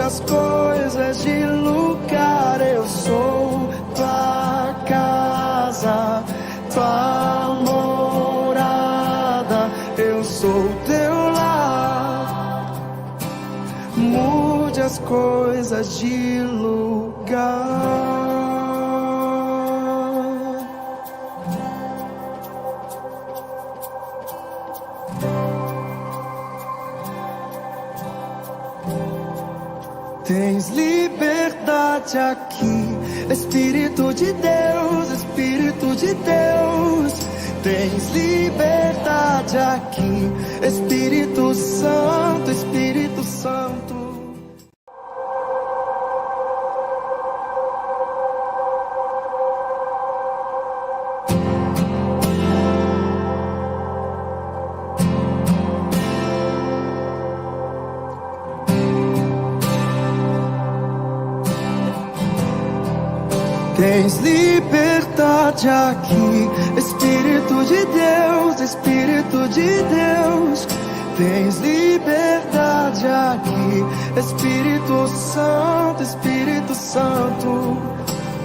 as coisas de lugar. Eu sou tua casa, tua morada. Eu sou teu lar. Mude as coisas de lugar. Tens liberdade aqui, Espírito de Deus, Espírito de Deus. Tens liberdade aqui, Espírito Santo, Espírito Santo. Tens liberdade aqui, Espírito de Deus, Espírito de Deus. Tens liberdade aqui, Espírito Santo, Espírito Santo.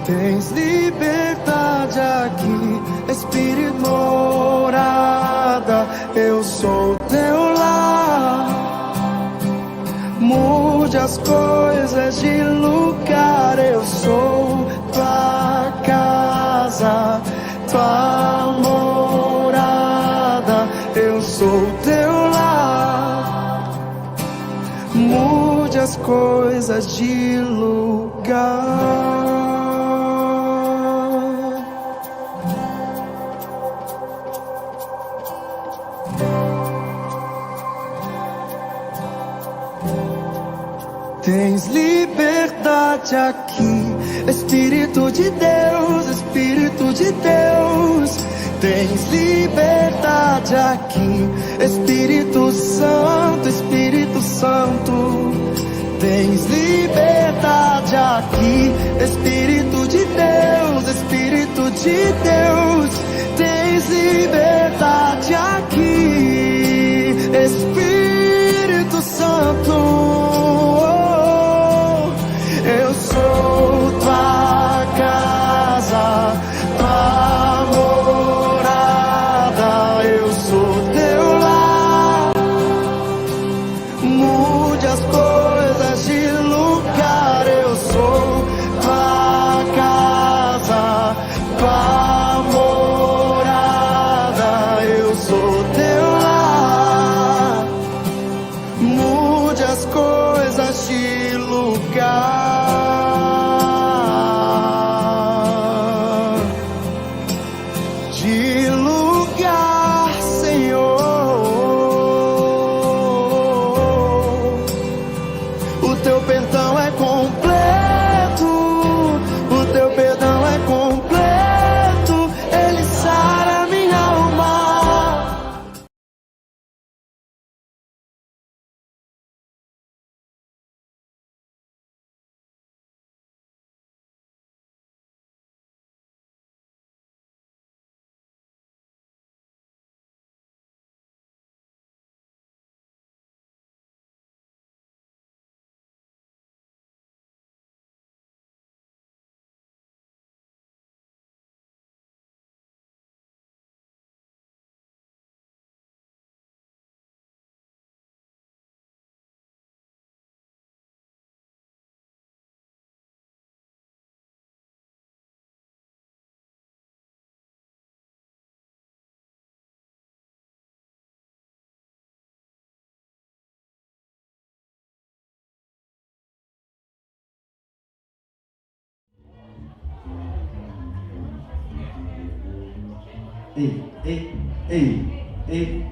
Tens liberdade aqui, Espírito morada. Eu sou teu lar. Mude as coisas de lugar. Eu sou tua casa, tua morada. Eu sou teu lar. Mude as coisas de lugar. Tens liberdade aqui, Espírito de Deus, Espírito de Deus. Tens liberdade aqui, Espírito Santo, Espírito Santo. Tens liberdade aqui, Espírito de Deus, Espírito de Deus. Tens liberdade aqui, Espírito Santo. Eu sou tua casa, tua morada. Eu sou teu lar. Mude as coisas de lugar. Eu sou tua casa, tua morada. Eu sou teu lar. Mude as coisas de lugar. Ei, ei, ei, ei.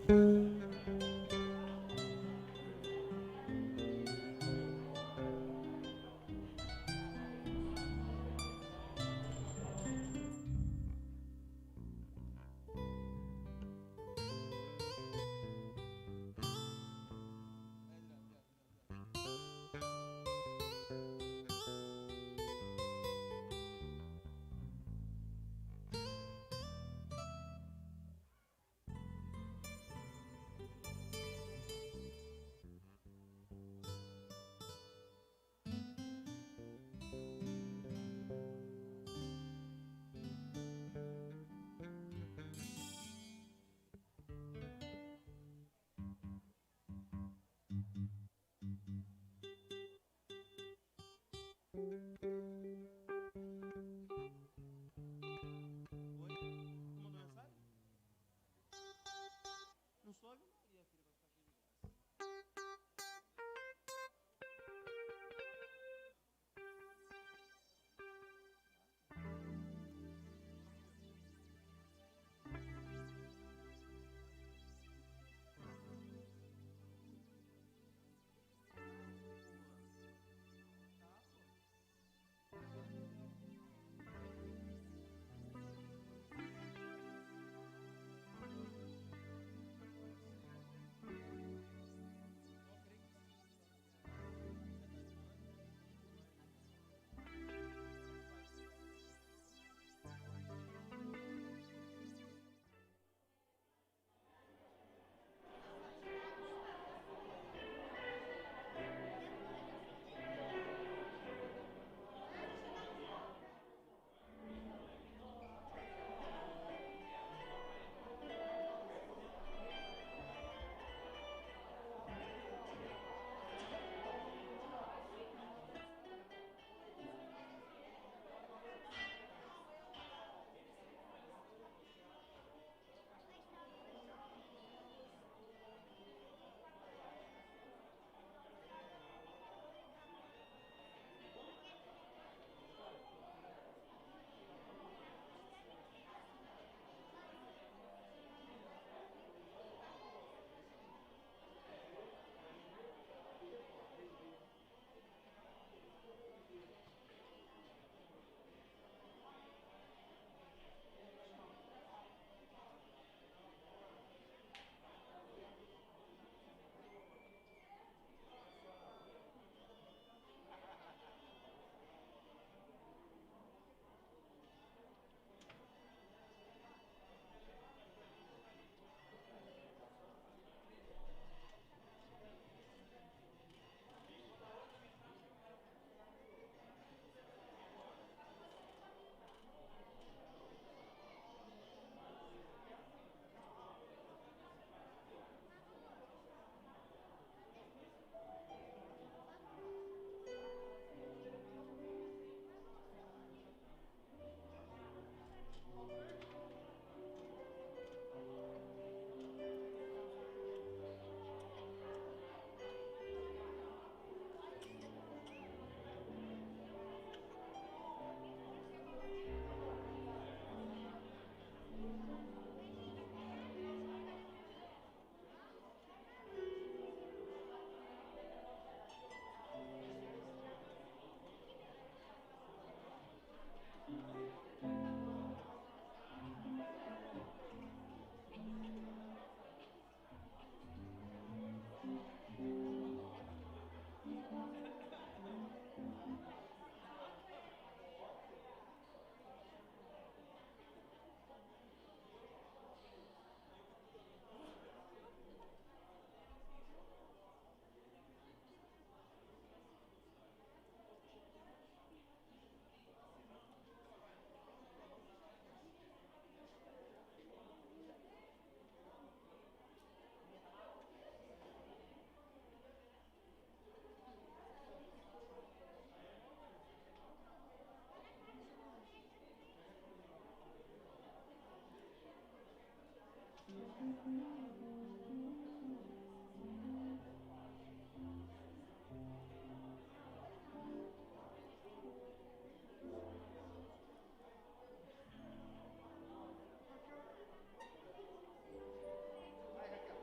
Vai, Raquel.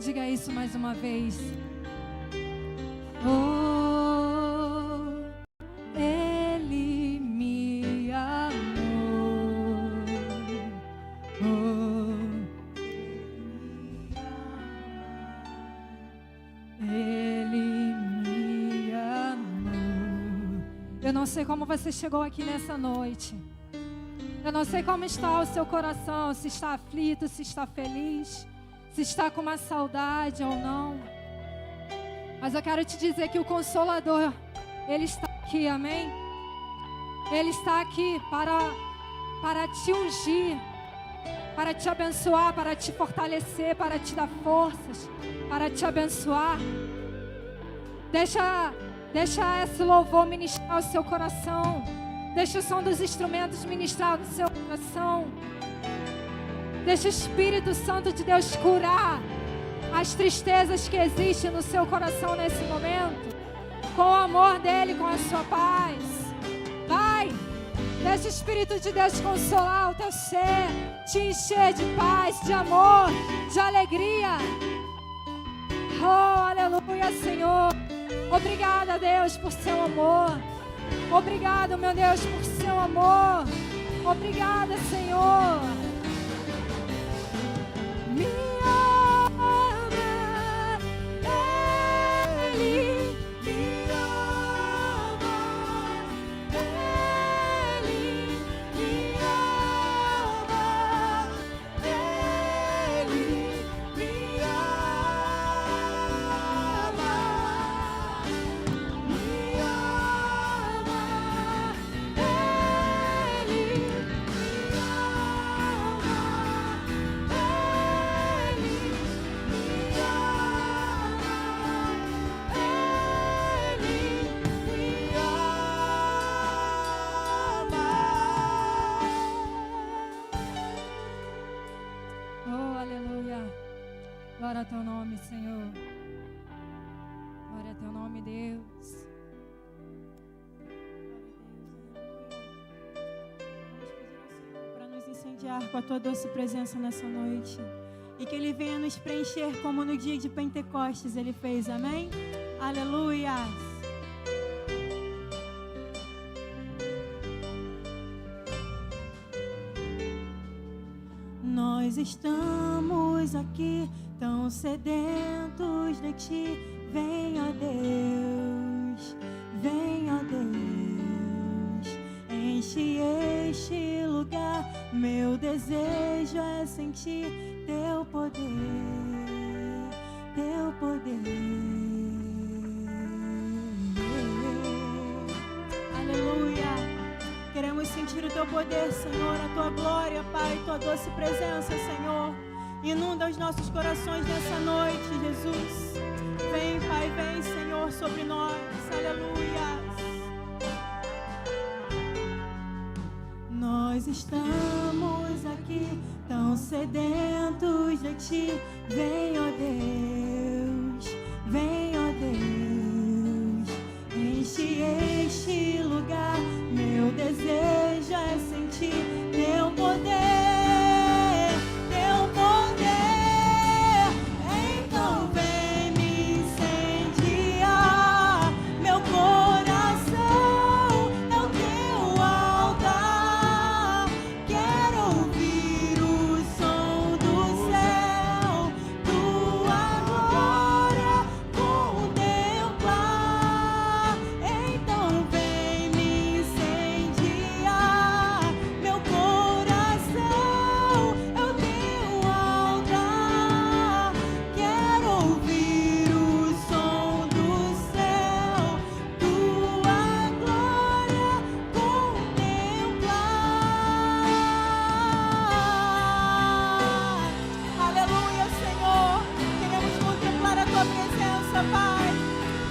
Diga isso mais uma vez. Oh, Ele me amou. Oh, Ele me amou. Eu não sei como você chegou aqui nessa noite. Eu não sei como está o seu coração, se está aflito, se está feliz, se está com uma saudade ou não. Mas eu quero te dizer que o Consolador, Ele está aqui, amém? Ele está aqui para te ungir, para te abençoar, para te fortalecer, para te dar forças, para te abençoar. Deixa esse louvor ministrar o seu coração. Deixa o som dos instrumentos ministrar no seu coração. Deixa o Espírito Santo de Deus curar as tristezas que existem no seu coração nesse momento. Com o amor dEle, com a sua paz. Vai, deixa o Espírito de Deus consolar o teu ser, te encher de paz, de amor, de alegria. Oh, aleluia, Senhor. Obrigada, Deus, por seu amor. Obrigado, meu Deus, por seu amor. Obrigada, Senhor. Me ama, Ele me ama, Ele me ama, Ele me Glória a teu nome, Senhor. Glória a teu nome, Deus. Para nos incendiar com a tua doce presença nessa noite. E que Ele venha nos preencher como no dia de Pentecostes Ele fez, amém? Aleluia! Nós estamos aqui tão sedentos de Ti. Vem, ó Deus, vem, ó Deus, enche este lugar. Meu desejo é sentir Teu poder, Teu poder. Aleluia! Queremos sentir o Teu poder, Senhor, a Tua glória, Pai, Tua doce presença, Senhor. Inunda os nossos corações nessa noite, Jesus. Vem, Pai, vem, Senhor, sobre nós. Aleluia. Nós estamos aqui tão sedentos de Ti. Vem, ó Deus, vem, ó Deus, enche este lugar. Meu desejo é sentir Teu poder, Teu poder. Então vem me incendiar. Meu coração é o Teu altar. Quero ouvir o som do céu, Tua glória contemplar. Então vem me incendiar. Meu coração é o Teu altar. Quero ouvir o som do céu, Tua glória contemplar. Aleluia, Senhor. Queremos contemplar a Tua presença, Pai.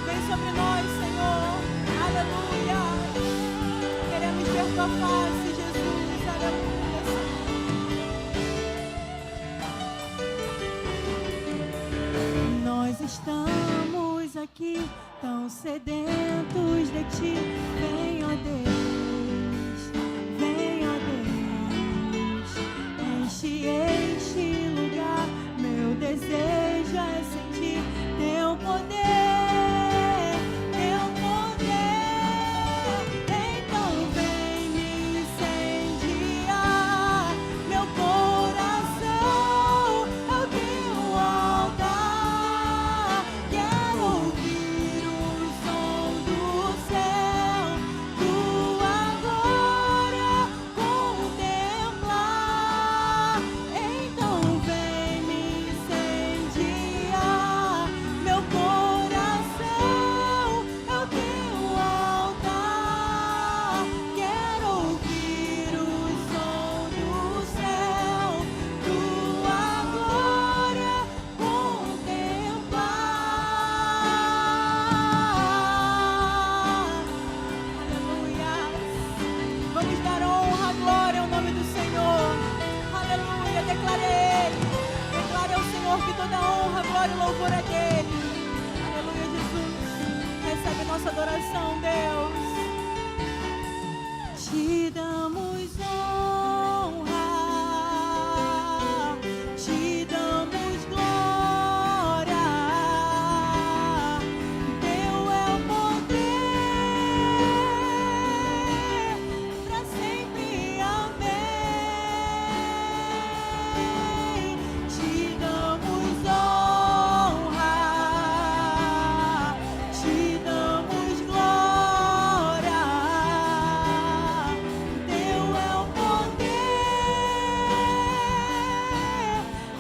Vem sobre nós, Senhor. Aleluia. Queremos ver Tua face, Jesus. Aleluia, Senhor. Nós estamos aqui tão sedentos de Ti. Vem, ó Deus, vem, ó Deus, enche este lugar. Meu desejo é glória e louvor é dele. Aleluia, Jesus. Recebe nossa adoração, Deus. Te damos honra, te damos glória. Teu é o poder para sempre. Amém. Te damos honra, te damos glória. Teu é o poder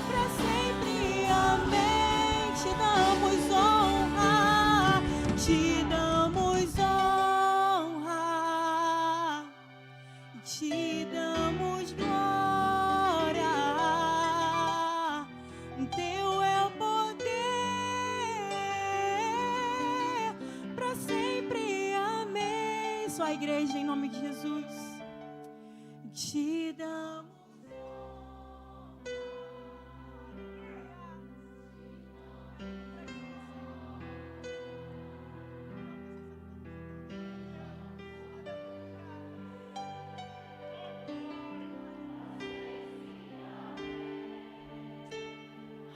para sempre. Amém. Te damos honra, te damos honra, te damos glória. Teu é o poder para sempre. Amém. Só a igreja em nome de Jesus. Te damos.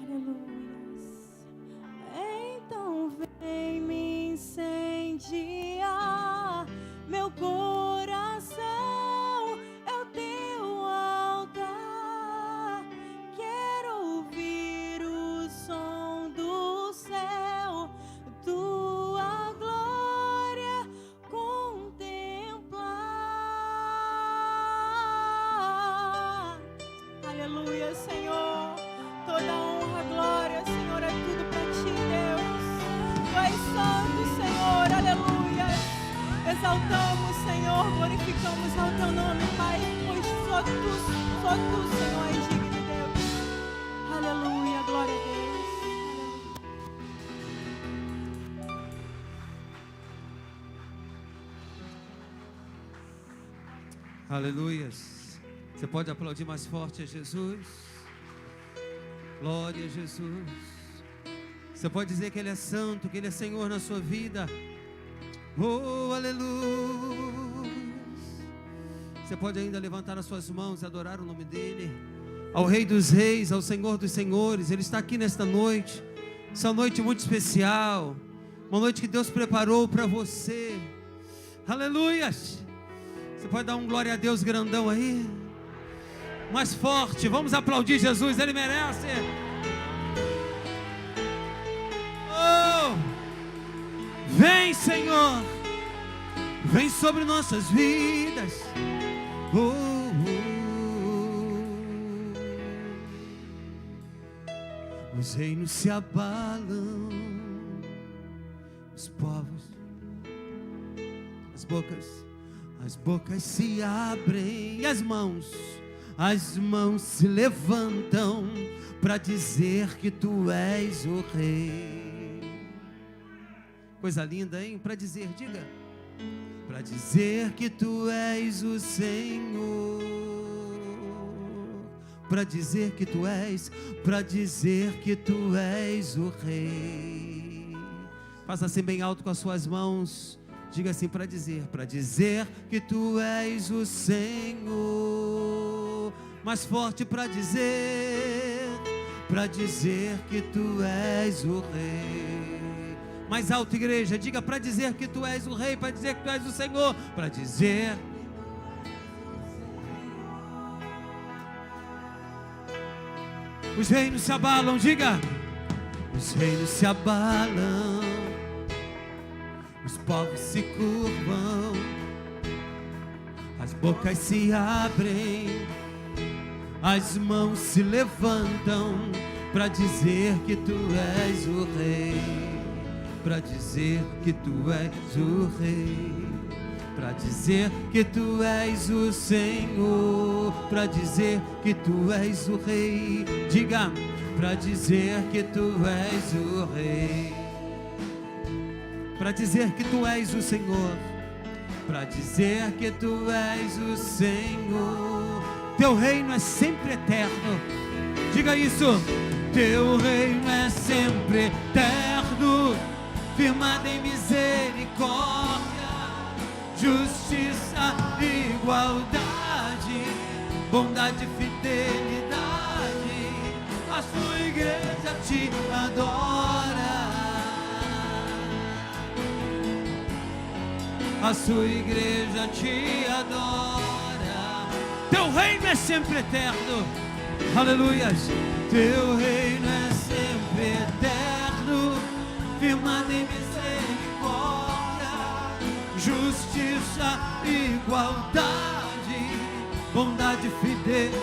Aleluia. Então vem me incendiar, meu coração é o teu altar. Quero ouvir o som do céu, tua glória contemplar. Aleluia, Senhor. Toda honra, glória, Senhor, é tudo para ti, Deus. Tu és santo, Senhor, aleluia. Exaltamos, Senhor, glorificamos ao teu nome, Pai, pois só tu, Senhor, és digno de Deus. Aleluia, glória a Deus. Aleluias. Você pode aplaudir mais forte a Jesus? Glória a Jesus. Você pode dizer que Ele é santo, que Ele é Senhor na sua vida. Oh, aleluia. Você pode ainda levantar as suas mãos e adorar o nome dEle. Ao Rei dos Reis, ao Senhor dos Senhores. Ele está aqui nesta noite. Essa noite muito especial. Uma noite que Deus preparou para você. Aleluias. Você pode dar um glória a Deus grandão aí? Mais forte, vamos aplaudir Jesus, Ele merece. Oh, vem, Senhor, vem sobre nossas vidas. Oh, os reinos se abalam, os povos, as bocas se abrem e as mãos se levantam para dizer que tu és o Rei. Coisa linda, hein? Para dizer, diga. Para dizer que tu és o Senhor. Para dizer que tu és o Rei. Faça assim bem alto com as suas mãos. Diga assim, para dizer que tu és o Senhor. Mais forte, para dizer que tu és o Rei. Mais alto, igreja, diga, para dizer que tu és o Rei, para dizer que tu és o Senhor, para dizer. Os reinos se abalam, diga. Os reinos se abalam, os povos se curvam, as bocas se abrem, as mãos se levantam para dizer que tu és o Rei, para dizer que tu és o Rei, para dizer que tu és o Senhor, para dizer que tu és o Rei. Diga, para dizer que tu és o Rei, para dizer que tu és o Senhor, para dizer que tu és o Senhor. Teu reino é sempre eterno. Diga isso. Teu reino é sempre eterno, firmado em misericórdia, justiça, igualdade, bondade, fidelidade. A sua igreja te adora. A sua igreja te adora. Teu reino é sempre eterno. Aleluias. Teu reino é sempre eterno, firmado em misericórdia, justiça, igualdade, bondade, fidelidade.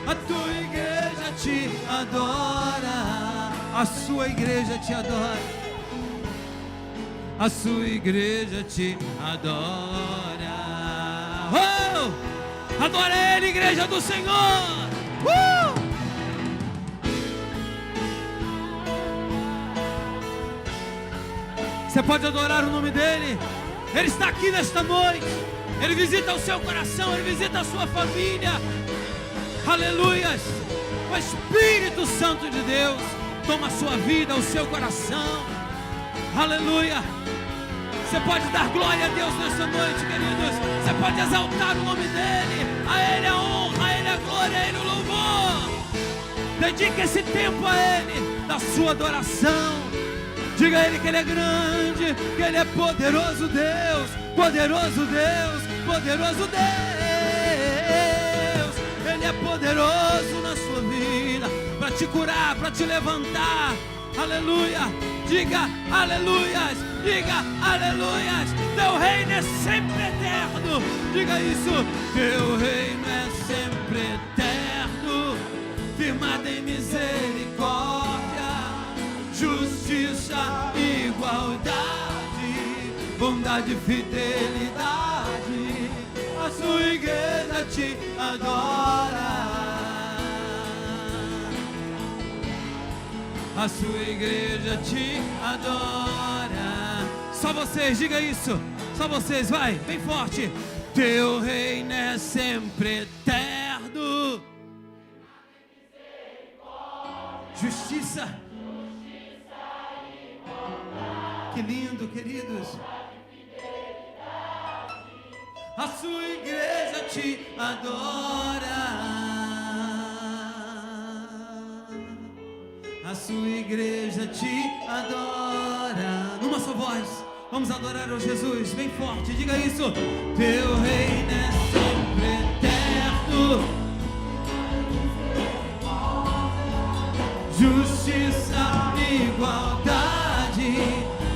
A tua igreja te adora. A sua igreja te adora. A sua igreja te adora. Oh! Adora Ele, igreja do Senhor. Você pode adorar o nome dEle. Ele está aqui nesta noite. Ele visita o seu coração. Ele visita a sua família. Aleluias. O Espírito Santo de Deus toma a sua vida, o seu coração. Aleluia. Você pode dar glória a Deus nessa noite, queridos. Você pode exaltar o nome dEle. A Ele a honra, a Ele a glória, a Ele o louvor. Dedique esse tempo a Ele, da sua adoração. Diga a Ele que Ele é grande, que Ele é poderoso Deus, poderoso Deus, poderoso Deus. Ele é poderoso na sua vida, para te curar, para te levantar. Aleluia. Diga aleluias, diga aleluias. Teu reino é sempre eterno. Diga isso. Teu reino é sempre eterno, firmado em misericórdia, justiça, igualdade, bondade, fidelidade. A sua igreja te adora. A sua igreja te adora. Só vocês, diga isso. Só vocês, vai, bem forte. Teu reino é sempre eterno. Justiça. Que lindo, queridos. A sua igreja te adora. A sua igreja te adora. Numa só voz, vamos adorar ao Jesus, bem forte, diga isso. Teu reino é sempre eterno, justiça, igualdade,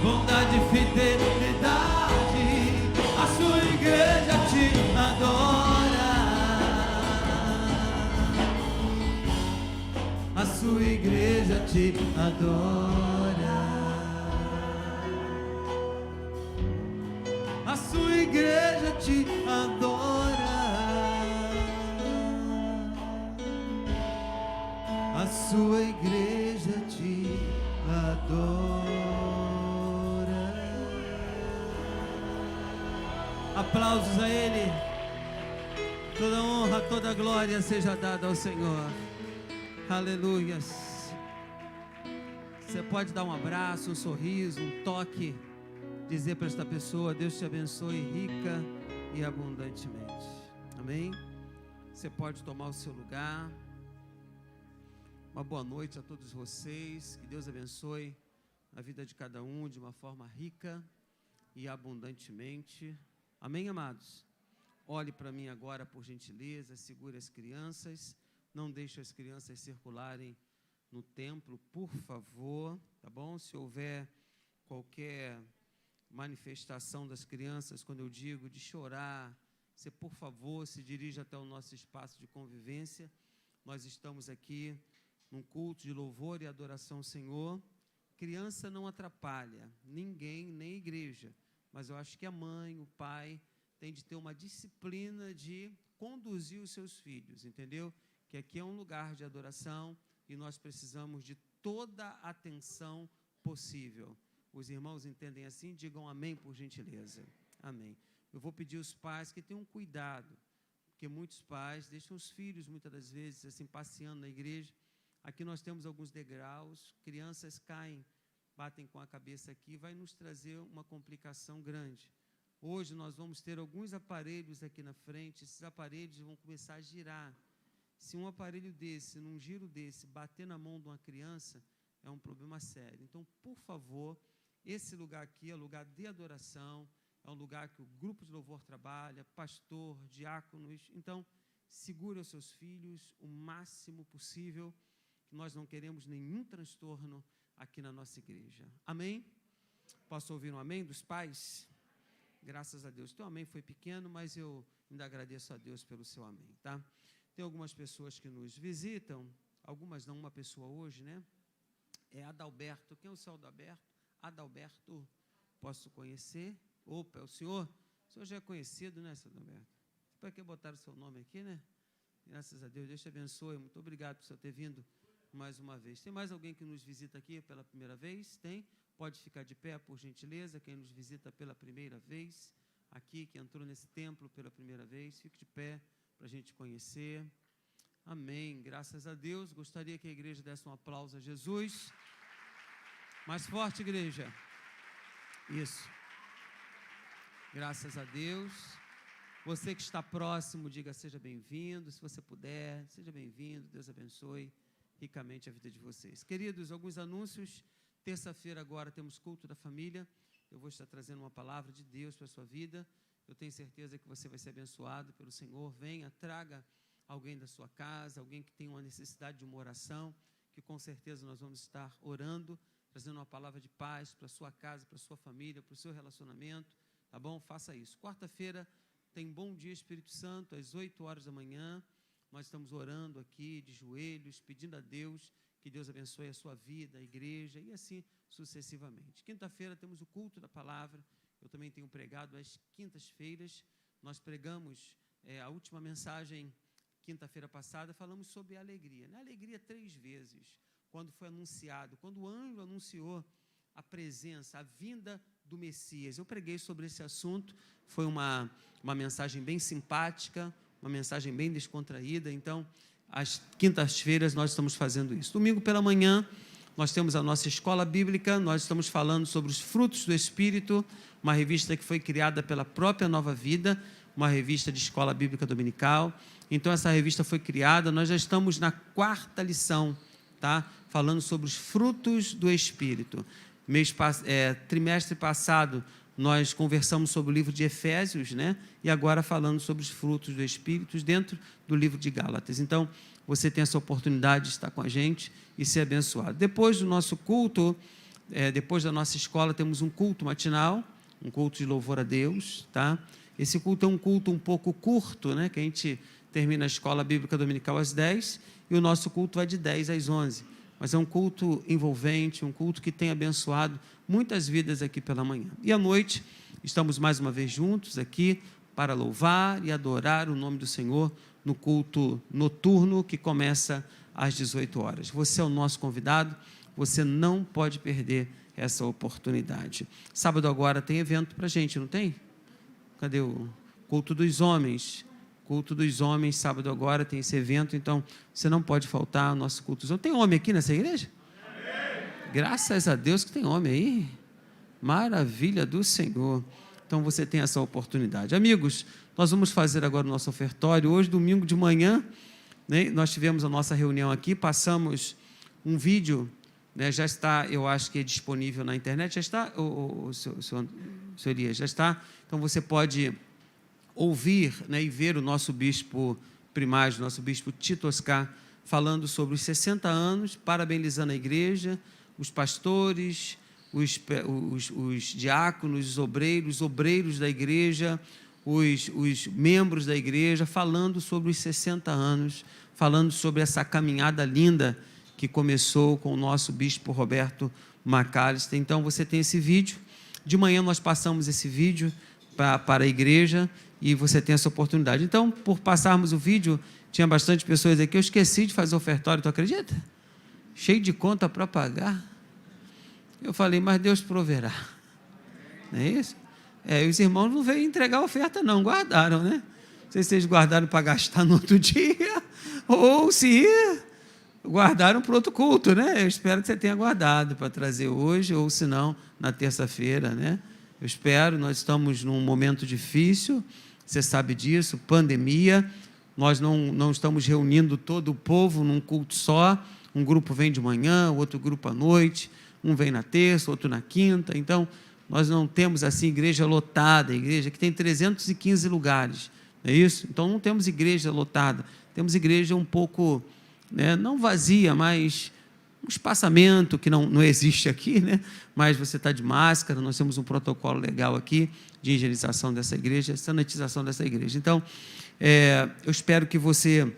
bondade, fidelidade. A sua igreja te adora. A sua igreja te adora. A sua igreja te adora. A sua igreja te adora. Aplausos a Ele. Toda honra, toda glória seja dada ao Senhor. Aleluias. Você pode dar um abraço, um sorriso, um toque, dizer para esta pessoa: Deus te abençoe rica e abundantemente. Amém? Você pode tomar o seu lugar. Uma boa noite a todos vocês. Que Deus abençoe a vida de cada um de uma forma rica e abundantemente. Amém, amados? Olhe para mim agora, por gentileza. Segure as crianças. Não deixe as crianças circularem no templo, por favor, tá bom? Se houver qualquer manifestação das crianças, quando eu digo de chorar, você, por favor, se dirija até o nosso espaço de convivência. Nós estamos aqui num culto de louvor e adoração ao Senhor. Criança não atrapalha ninguém, nem a igreja, mas eu acho que a mãe, o pai, tem de ter uma disciplina de conduzir os seus filhos, entendeu? Que aqui é um lugar de adoração e nós precisamos de toda a atenção possível. Os irmãos entendem assim? Digam amém, por gentileza. Amém. Eu vou pedir aos pais que tenham cuidado, porque muitos pais deixam os filhos, muitas das vezes, assim, passeando na igreja, Aqui nós temos alguns degraus, crianças caem, batem com a cabeça aqui, vai nos trazer uma complicação grande. Hoje nós vamos ter alguns aparelhos aqui na frente, esses aparelhos vão começar a girar. Se um aparelho desse, num giro desse, bater na mão de uma criança, é um problema sério. Então, por favor, esse lugar aqui é lugar de adoração, é um lugar que o grupo de louvor trabalha, pastor, diáconos. Então, segure os seus filhos o máximo possível, que nós não queremos nenhum transtorno aqui na nossa igreja. Amém? Posso ouvir um amém dos pais? Graças a Deus. Teu amém foi pequeno, mas eu ainda agradeço a Deus pelo seu amém, tá? Tem algumas pessoas que nos visitam, algumas não, uma pessoa hoje, né? É Adalberto. Quem é o seu Adalberto? Adalberto, posso conhecer? Opa, é o senhor? O senhor já é conhecido, né, seu Adalberto? Para que botaram o seu nome aqui, né? Graças a Deus, Deus te abençoe. Muito obrigado por o senhor ter vindo mais uma vez. Tem mais alguém que nos visita aqui pela primeira vez? Tem? Pode ficar de pé, por gentileza. Quem nos visita pela primeira vez aqui, que entrou nesse templo pela primeira vez, fique de pé para a gente conhecer. Amém. Graças a Deus. Gostaria que a igreja desse um aplauso a Jesus. Mais forte, igreja. Isso. Graças a Deus. Você que está próximo, diga seja bem-vindo. Se você puder, seja bem-vindo. Deus abençoe ricamente a vida de vocês. Queridos, alguns anúncios. Terça-feira agora temos culto da família. Eu vou estar trazendo uma palavra de Deus para a sua vida. Eu tenho certeza que você vai ser abençoado pelo Senhor. Venha, traga alguém da sua casa, alguém que tem uma necessidade de uma oração, que com certeza nós vamos estar orando, trazendo uma palavra de paz para a sua casa, para a sua família, para o seu relacionamento, tá bom? Faça isso. Quarta-feira tem Bom Dia Espírito Santo, às 8 horas da manhã. Nós estamos orando aqui, de joelhos, pedindo a Deus que Deus abençoe a sua vida, a igreja, e assim sucessivamente. Quinta-feira temos o culto da palavra. Eu também tenho pregado às quintas-feiras. Nós pregamos a última mensagem, quinta-feira passada, falamos sobre a alegria. Na alegria 3 vezes, quando foi anunciado, quando o anjo anunciou a presença, a vinda do Messias. Eu preguei sobre esse assunto, foi uma mensagem bem simpática, uma mensagem bem descontraída. Então, às quintas-feiras nós estamos fazendo isso. Domingo pela manhã, nós temos a nossa escola bíblica, nós estamos falando sobre os frutos do Espírito, uma revista que foi criada pela própria Nova Vida, uma revista de escola bíblica dominical. Então, essa revista foi criada, nós já estamos na 4ª lição, tá? Falando sobre os frutos do Espírito. Trimestre passado, nós conversamos sobre o livro de Efésios, né? E agora falando sobre os frutos do Espírito dentro do livro de Gálatas. Então, você tem essa oportunidade de estar com a gente e ser abençoado. Depois do nosso culto, depois da nossa escola, temos um culto matinal, um culto de louvor a Deus, tá? Esse culto é um culto um pouco curto, né? Que a gente termina a escola bíblica dominical às 10 e o nosso culto vai de 10 às 11. Mas é um culto envolvente, um culto que tem abençoado muitas vidas aqui pela manhã. E à noite, estamos mais uma vez juntos aqui para louvar e adorar o nome do Senhor no culto noturno que começa às 18 horas. Você é o nosso convidado, você não pode perder essa oportunidade. Sábado agora tem evento para a gente, não tem? Cadê o culto dos homens? Culto dos homens, sábado agora tem esse evento, então você não pode faltar ao nosso culto dos homens. Tem homem aqui nessa igreja? Amém. Graças a Deus que tem homem aí. Maravilha do Senhor. Então você tem essa oportunidade. Amigos, nós vamos fazer agora o nosso ofertório. Hoje, domingo de manhã, né, nós tivemos a nossa reunião aqui, passamos um vídeo, né, já está, eu acho que é disponível na internet, já está, senhor Elias, já está, então você pode ouvir, né, e ver o nosso bispo primário, nosso bispo Tito Oscar, falando sobre os 60 anos, parabenizando a igreja, os pastores, os diáconos, os obreiros da igreja, os membros da igreja, falando sobre os 60 anos, falando sobre essa caminhada linda que começou com o nosso bispo Roberto-McAllister. Então, você tem esse vídeo. De manhã nós passamos esse vídeo para a igreja e você tem essa oportunidade. Então, por passarmos o vídeo, tinha bastante pessoas aqui, eu esqueci de fazer o ofertório, tu acredita? Cheio de conta para pagar. Eu falei, mas Deus proverá. Não é isso? Os irmãos não veio entregar a oferta não, guardaram, né? Não sei se vocês guardaram para gastar no outro dia, ou se guardaram para outro culto, né? Eu espero que você tenha guardado para trazer hoje, ou se não, na terça-feira, né? Eu espero, nós estamos num momento difícil, você sabe disso, pandemia, nós não estamos reunindo todo o povo num culto só, um grupo vem de manhã, outro grupo à noite, um vem na terça, outro na quinta, então nós não temos assim igreja lotada, igreja que tem 315 lugares, não é isso? Então não temos igreja lotada, temos igreja um pouco, né, não vazia, mas um espaçamento que não existe aqui, né? Mas você está de máscara, nós temos um protocolo legal aqui de higienização dessa igreja, sanitização dessa igreja. Então, eu espero que você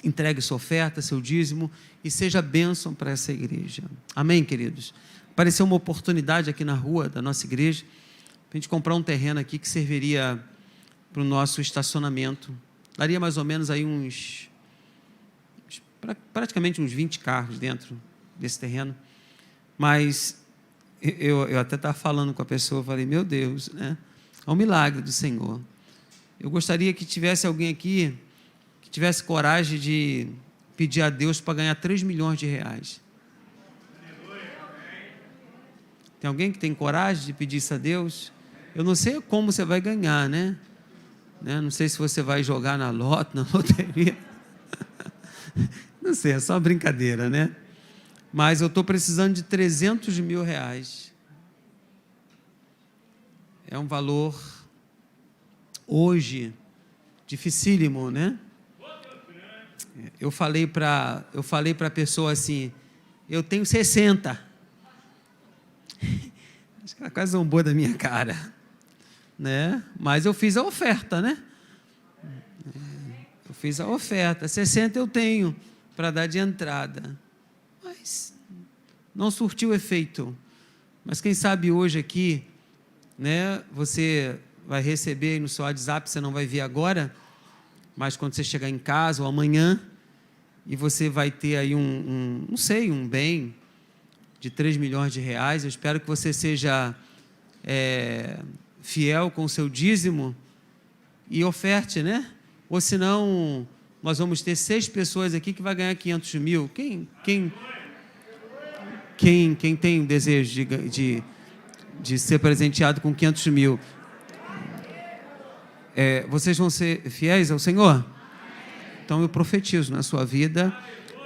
entregue sua oferta, seu dízimo e seja bênção para essa igreja. Amém, queridos? Apareceu uma oportunidade aqui na rua da nossa igreja para a gente comprar um terreno aqui que serviria para o nosso estacionamento. Daria mais ou menos aí praticamente uns 20 carros dentro desse terreno, mas eu até estava falando com a pessoa, falei, meu Deus, né? É um milagre do Senhor. Eu gostaria que tivesse alguém aqui que tivesse coragem de pedir a Deus para ganhar 3 milhões de reais. Tem alguém que tem coragem de pedir isso a Deus? Eu não sei como você vai ganhar, né? Não sei se você vai jogar na loteria. Não sei, é só uma brincadeira, né? Mas eu estou precisando de 300 mil reais. É um valor, hoje, dificílimo, né? Eu falei para a pessoa assim, eu tenho 60. Acho que ela quase zombou da minha cara, né? Mas eu fiz a oferta, né? Eu fiz a oferta, 60 eu tenho para dar de entrada, mas não surtiu efeito. Mas quem sabe hoje aqui, né, você vai receber no seu WhatsApp, você não vai ver agora, mas quando você chegar em casa ou amanhã, e você vai ter aí não sei, um bem de 3 milhões de reais, eu espero que você seja fiel com o seu dízimo e oferte, né? Ou senão, nós vamos ter 6 pessoas aqui que vai ganhar 500 mil. Quem tem desejo de ser presenteado com 500 mil? Vocês vão ser fiéis ao Senhor? Então eu profetizo na sua vida,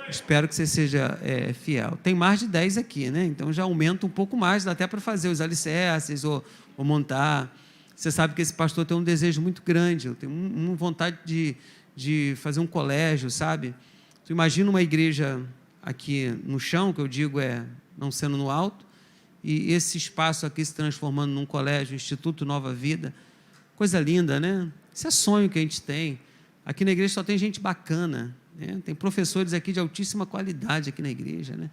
espero que você seja fiel. Tem mais de 10 aqui, né? Então já aumenta um pouco mais, dá até para fazer os alicerces ou montar. Você sabe que esse pastor tem um desejo muito grande, eu tenho uma vontade de fazer um colégio, sabe? Tu imagina uma igreja aqui no chão, que eu digo não sendo no alto, e esse espaço aqui se transformando num colégio, Instituto Nova Vida, coisa linda, né? Esse é sonho que a gente tem. Aqui na igreja só tem gente bacana, né? Tem professores aqui de altíssima qualidade aqui na igreja, né?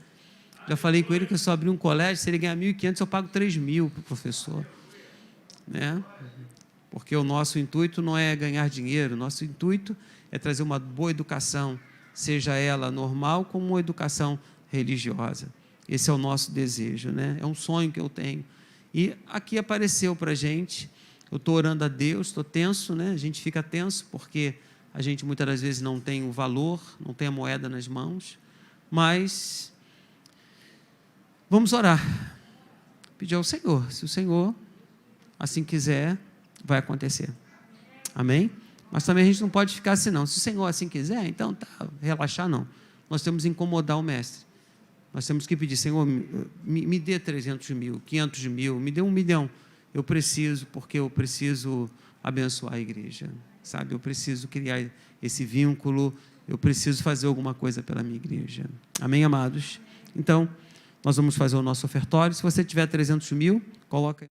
Já falei com ele que eu só abri um colégio, se ele ganhar 1.500, eu pago 3 mil para o professor, né? Porque o nosso intuito não é ganhar dinheiro, o nosso intuito é trazer uma boa educação, seja ela normal como uma educação religiosa. Esse é o nosso desejo, né? É um sonho que eu tenho. E aqui apareceu para a gente, eu estou orando a Deus, estou tenso, né? A gente fica tenso porque a gente muitas das vezes não tem o valor, não tem a moeda nas mãos, mas vamos orar, pedir ao Senhor, se o Senhor assim quiser, vai acontecer. Amém? Mas também a gente não pode ficar assim não. Se o Senhor assim quiser, então relaxar não. Nós temos que incomodar o mestre. Nós temos que pedir, Senhor, me dê 300 mil, 500 mil, me dê 1 milhão. Eu preciso, porque eu preciso abençoar a igreja, sabe? Eu preciso criar esse vínculo, eu preciso fazer alguma coisa pela minha igreja. Amém, amados? Então, nós vamos fazer o nosso ofertório. Se você tiver 300 mil, coloca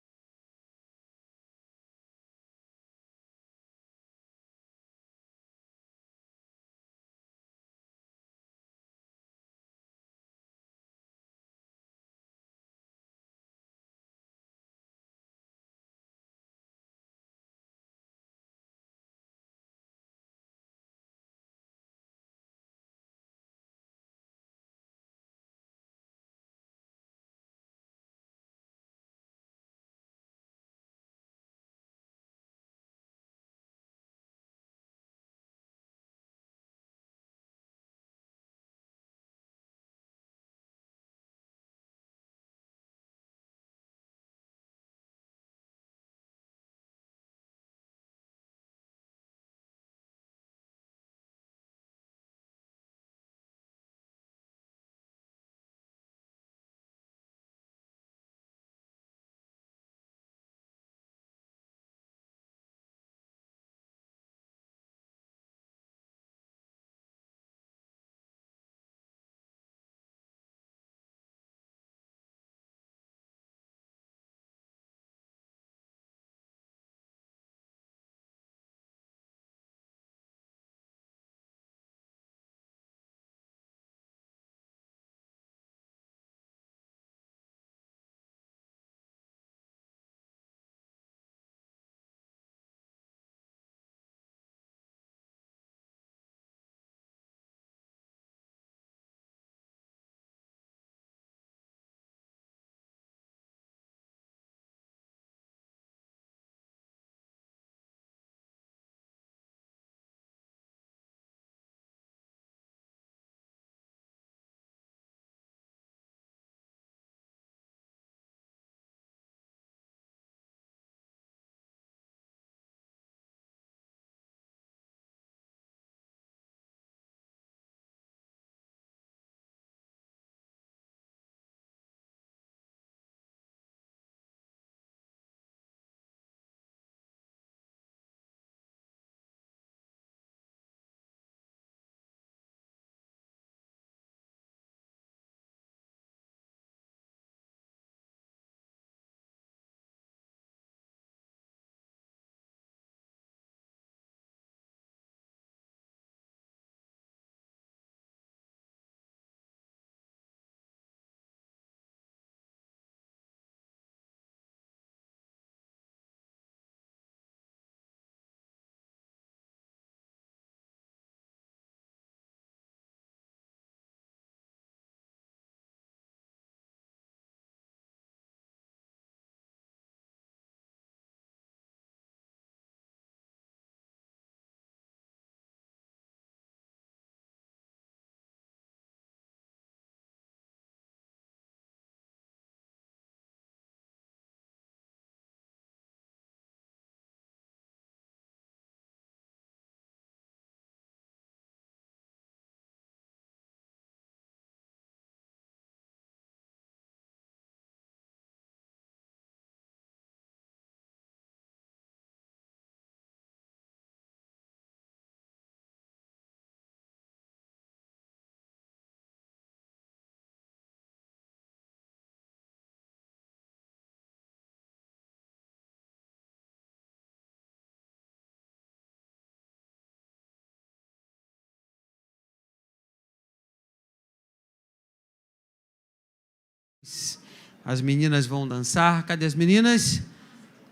As meninas vão dançar. Cadê as meninas?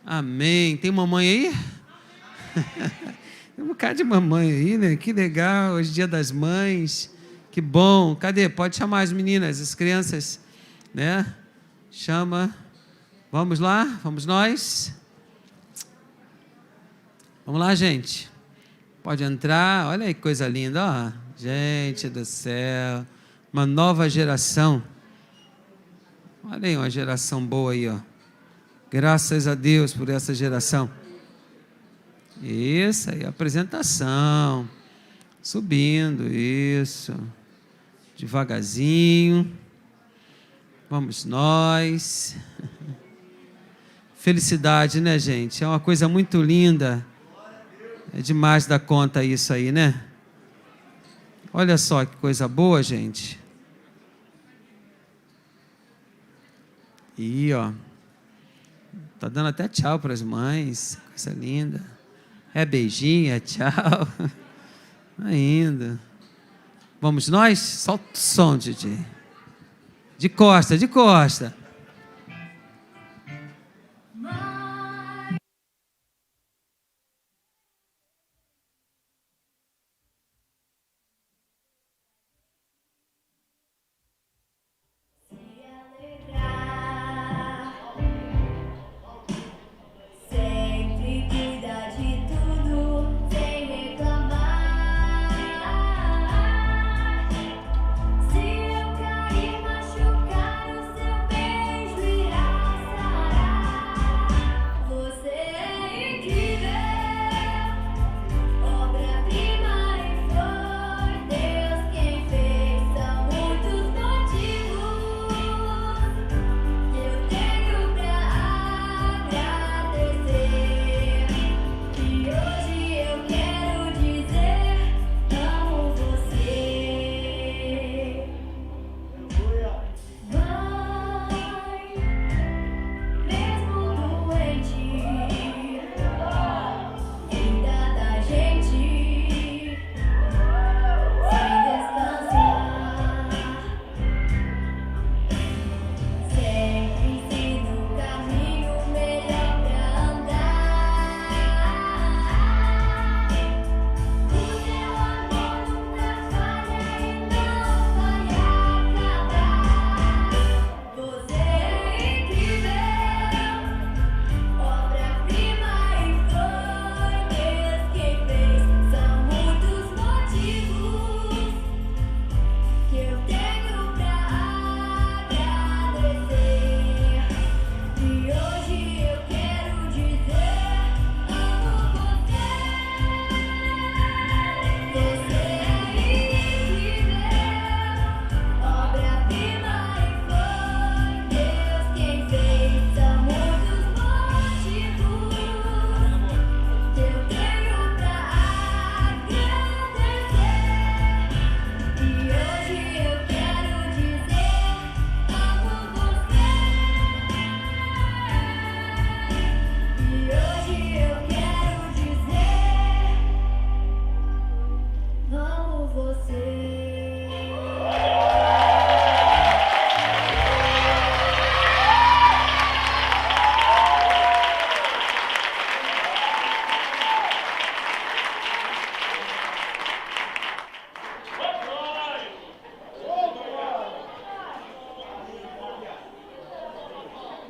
Amém. Tem mamãe aí? Tem um bocado de mamãe aí, né? Que legal. Hoje é Dia das Mães. Que bom. Cadê? Pode chamar as meninas, as crianças, né? Chama. Vamos lá? Vamos nós? Vamos lá, gente. Pode entrar. Olha aí que coisa linda, ó. Gente do céu. Uma nova geração. Olha aí, uma geração boa aí, ó. Graças a Deus por essa geração. Isso aí, apresentação. Subindo, isso. Devagarzinho. Vamos nós. Felicidade, né, gente? É uma coisa muito linda. É demais da conta isso aí, né? Olha só que coisa boa, gente. E, ó. Tá dando até tchau para as mães. Coisa linda. É beijinho, é tchau. Ainda. Vamos nós? Solta o som, Didi. De costa, de costa.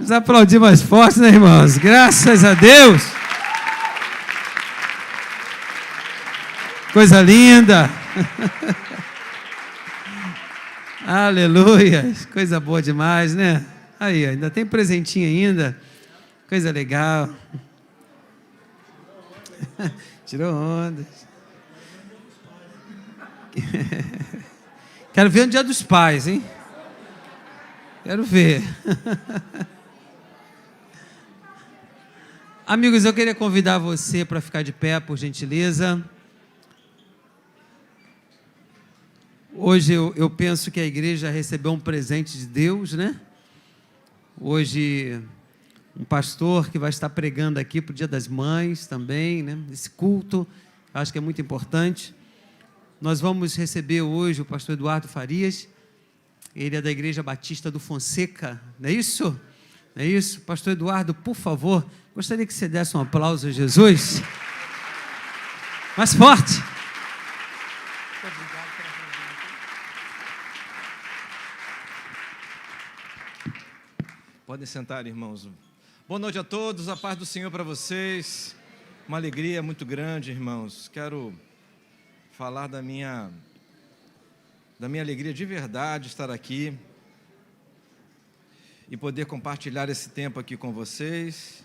Vamos aplaudir mais forte, né, irmãos? Graças a Deus. Coisa linda. Aleluia. Coisa boa demais, né? Aí, ainda tem presentinho ainda. Coisa legal. Tirou onda. Quero ver no Dia dos Pais, hein? Quero ver. Amigos, eu queria convidar você para ficar de pé, por gentileza. Hoje eu penso que a igreja recebeu um presente de Deus, né? Hoje, um pastor que vai estar pregando aqui para o Dia das Mães também, né? Esse culto, acho que é muito importante. Nós vamos receber hoje o pastor Eduardo Farias. Ele é da Igreja Batista do Fonseca, não é isso? Não é isso? Pastor Eduardo, por favor, gostaria que você desse um aplauso a Jesus. Mais forte. Podem sentar, irmãos. Boa noite a todos, a paz do Senhor para vocês. Uma alegria muito grande, irmãos. Quero falar da minha alegria de verdade estar aqui e poder compartilhar esse tempo aqui com vocês.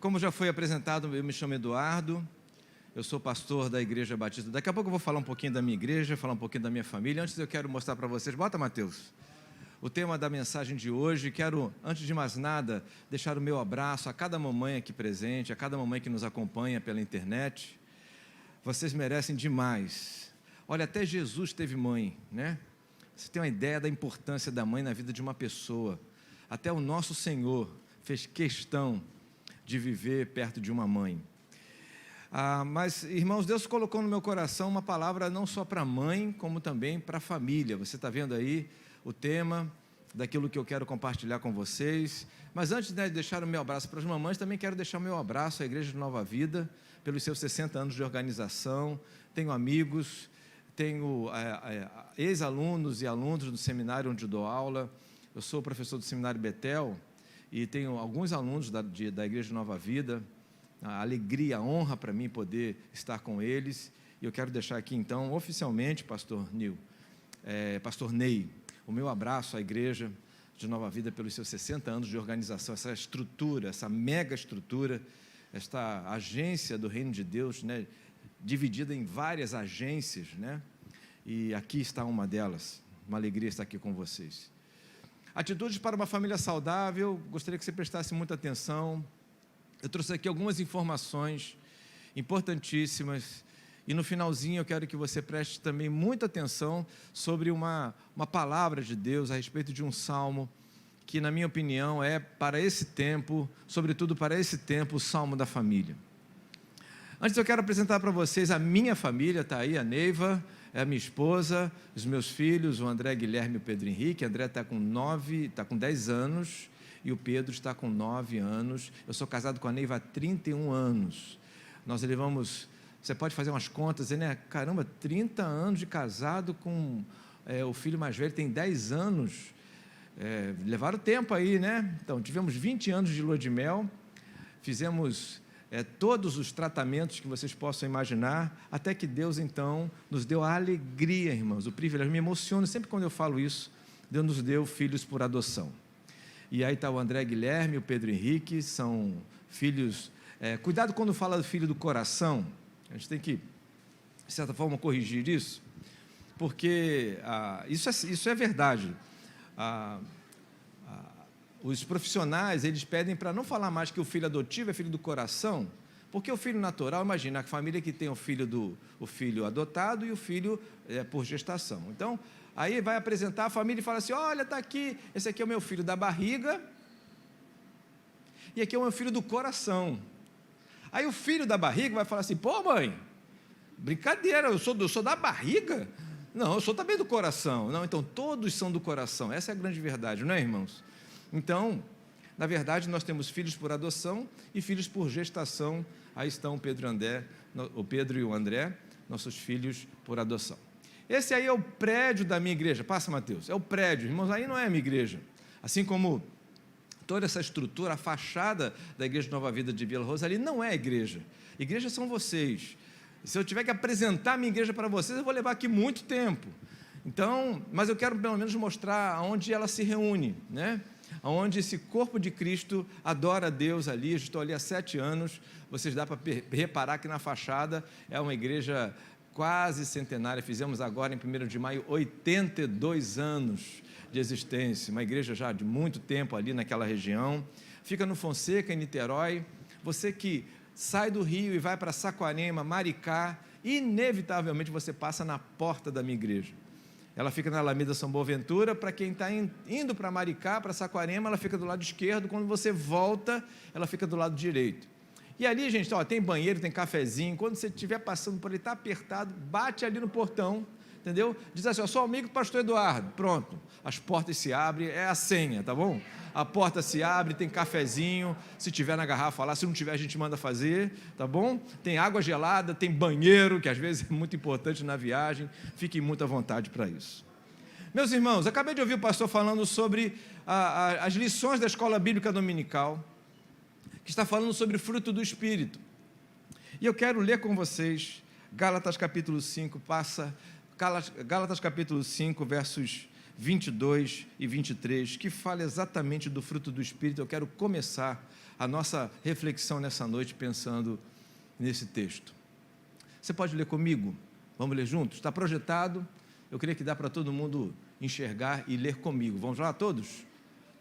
Como já foi apresentado, eu me chamo Eduardo, eu sou pastor da Igreja Batista. Daqui a pouco eu vou falar um pouquinho da minha igreja, falar um pouquinho da minha família. Antes eu quero mostrar para vocês, bota Mateus, o tema da mensagem de hoje. Quero, antes de mais nada, deixar o meu abraço a cada mamãe aqui presente, a cada mamãe que nos acompanha pela internet. Vocês merecem demais. Olha, até Jesus teve mãe, né? Você tem uma ideia da importância da mãe na vida de uma pessoa. Até o nosso Senhor fez questão de viver perto de uma mãe. Mas, irmãos, Deus colocou no meu coração uma palavra não só para a mãe, como também para a família. Você está vendo aí o tema daquilo que eu quero compartilhar com vocês. Mas antes de deixar o meu abraço para as mamães, também quero deixar o meu abraço à Igreja de Nova Vida, pelos seus 60 anos de organização. Tenho amigos, tenho ex-alunos e alunos do seminário onde dou aula. Eu sou professor do Seminário Betel e tenho alguns alunos da Igreja de Nova Vida. A alegria, a honra para mim poder estar com eles. E eu quero deixar aqui, então, oficialmente, pastor Ney, o meu abraço à Igreja de Nova Vida pelos seus 60 anos de organização, essa estrutura, essa mega estrutura, esta agência do Reino de Deus, né, dividida em várias agências, né, e aqui está uma delas. Uma alegria estar aqui com vocês. Atitudes para uma família saudável, gostaria que você prestasse muita atenção. Eu trouxe aqui algumas informações importantíssimas e no finalzinho eu quero que você preste também muita atenção sobre uma palavra de Deus a respeito de um salmo que, na minha opinião, é para esse tempo, sobretudo para esse tempo, o salmo da família. Antes eu quero apresentar para vocês a minha família, está aí a Neiva, é a minha esposa, os meus filhos, o André Guilherme e o Pedro Henrique. O André está com 10 anos e o Pedro está com 9 anos. Eu sou casado com a Neiva há 31 anos. Nós levamos, você pode fazer umas contas, né? Caramba, 30 anos de casado com o filho mais velho, tem 10 anos. Levaram tempo aí, né? Então, tivemos 20 anos de lua de mel, fizemos todos os tratamentos que vocês possam imaginar, até que Deus, então, nos deu a alegria, irmãos, o privilégio. Me emociono sempre quando eu falo isso. Deus nos deu filhos por adoção. E aí está o André Guilherme e o Pedro Henrique, são filhos... cuidado quando fala do filho do coração, a gente tem que, de certa forma, corrigir isso, porque isso é verdade. Os profissionais, eles pedem para não falar mais que o filho adotivo é filho do coração, porque o filho natural, imagina, a família que tem o filho adotado e o filho por gestação. Então, aí vai apresentar a família e fala assim, olha, está aqui, esse aqui é o meu filho da barriga, e aqui é o meu filho do coração. Aí o filho da barriga vai falar assim, pô mãe, brincadeira, eu sou da barriga? Não, eu sou também do coração. Não, então todos são do coração, essa é a grande verdade, não é, irmãos? Então, na verdade, nós temos filhos por adoção e filhos por gestação. Aí estão o Pedro e o André, nossos filhos por adoção. Esse aí é o prédio da minha igreja. Passa, Mateus. É o prédio. Irmãos, aí não é a minha igreja. Assim como toda essa estrutura, a fachada da Igreja de Nova Vida de Vila Rosa, ali não é a igreja. Igreja são vocês. Se eu tiver que apresentar a minha igreja para vocês, eu vou levar aqui muito tempo. Então, mas eu quero pelo menos mostrar onde ela se reúne, né? Onde esse corpo de Cristo adora a Deus ali. Eu estou ali há 7 anos. Vocês dá para reparar que na fachada é uma igreja quase centenária. Fizemos agora, em 1º de maio, 82 anos de existência. Uma igreja já de muito tempo ali naquela região. Fica no Fonseca, em Niterói. Você que sai do Rio e vai para Saquarema, Maricá, inevitavelmente você passa na porta da minha igreja. Ela fica na Alameda São Boaventura. Para quem está indo para Maricá, para Saquarema, ela fica do lado esquerdo. Quando você volta, ela fica do lado direito. E ali, gente, ó, tem banheiro, tem cafezinho. Quando você estiver passando por ali, está apertado, bate ali no portão, entendeu? Diz assim, ó, sou amigo do pastor Eduardo. Pronto, as portas se abrem, é a senha, tá bom? A porta se abre, tem cafezinho, se tiver na garrafa lá, se não tiver a gente manda fazer, tá bom? Tem água gelada, tem banheiro, que às vezes é muito importante na viagem, fiquem muito à vontade para isso. Meus irmãos, acabei de ouvir o pastor falando sobre as lições da escola bíblica dominical, que está falando sobre o fruto do Espírito. E eu quero ler com vocês Gálatas capítulo 5, Gálatas capítulo 5, versos 22 e 23, que fala exatamente do fruto do Espírito. Eu quero começar a nossa reflexão nessa noite pensando nesse texto. Você pode ler comigo? Vamos ler juntos? Está projetado? Eu queria que dá para todo mundo enxergar e ler comigo. Vamos lá todos?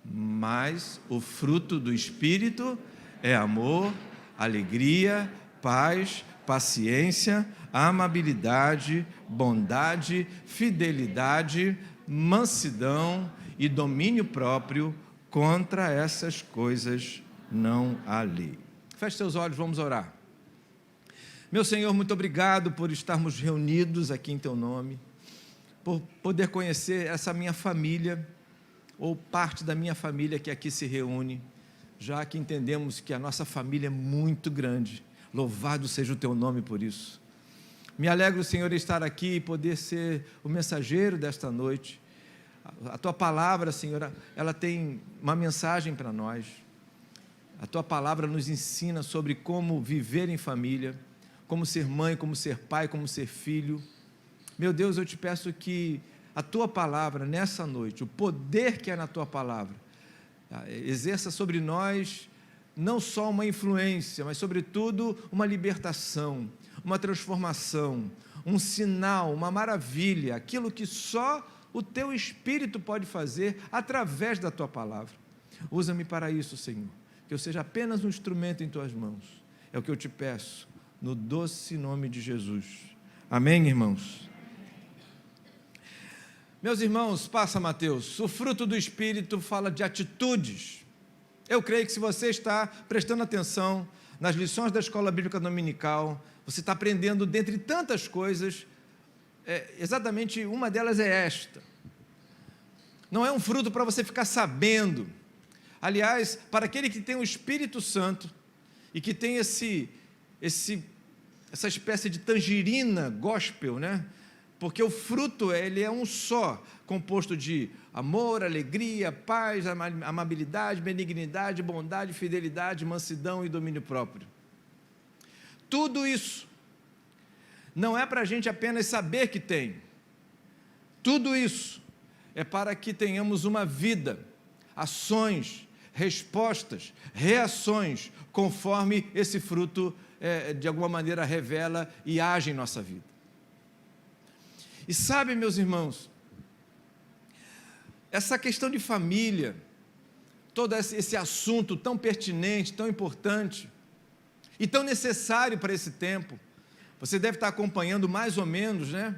Mas o fruto do Espírito é amor, alegria, paz, paciência, amabilidade, bondade, fidelidade, mansidão e domínio próprio. Contra essas coisas não há lei. Feche seus olhos, vamos orar. Meu Senhor, muito obrigado por estarmos reunidos aqui em Teu nome, por poder conhecer essa minha família, ou parte da minha família que aqui se reúne, já que entendemos que a nossa família é muito grande. Louvado seja o Teu nome por isso. Me alegro, Senhor, em estar aqui e poder ser o mensageiro desta noite. A Tua palavra, Senhor, ela tem uma mensagem para nós. A Tua palavra nos ensina sobre como viver em família, como ser mãe, como ser pai, como ser filho. Meu Deus, eu te peço que a Tua palavra, nessa noite, o poder que é na Tua palavra, exerça sobre nós não só uma influência, mas sobretudo uma libertação, uma transformação, um sinal, uma maravilha, aquilo que só o Teu Espírito pode fazer através da Tua palavra. Usa-me para isso, Senhor, que eu seja apenas um instrumento em Tuas mãos. É o que eu te peço, no doce nome de Jesus. Amém, irmãos? Meus irmãos, passa Mateus, o fruto do Espírito fala de atitudes. Eu creio que se você está prestando atenção nas lições da Escola Bíblica Dominical, você está aprendendo, dentre tantas coisas, exatamente uma delas é esta. Não é um fruto para você ficar sabendo. Aliás, para aquele que tem o Espírito Santo e que tem essa espécie de tangerina gospel, né? Porque o fruto, ele é um só, composto de amor, alegria, paz, amabilidade, benignidade, bondade, fidelidade, mansidão e domínio próprio. Tudo isso não é para a gente apenas saber que tem. Tudo isso é para que tenhamos uma vida, ações, respostas, reações, conforme esse fruto, de alguma maneira, revela e age em nossa vida. E sabe, meus irmãos, essa questão de família, todo esse assunto tão pertinente, tão importante e tão necessário para esse tempo, você deve estar acompanhando mais ou menos, né,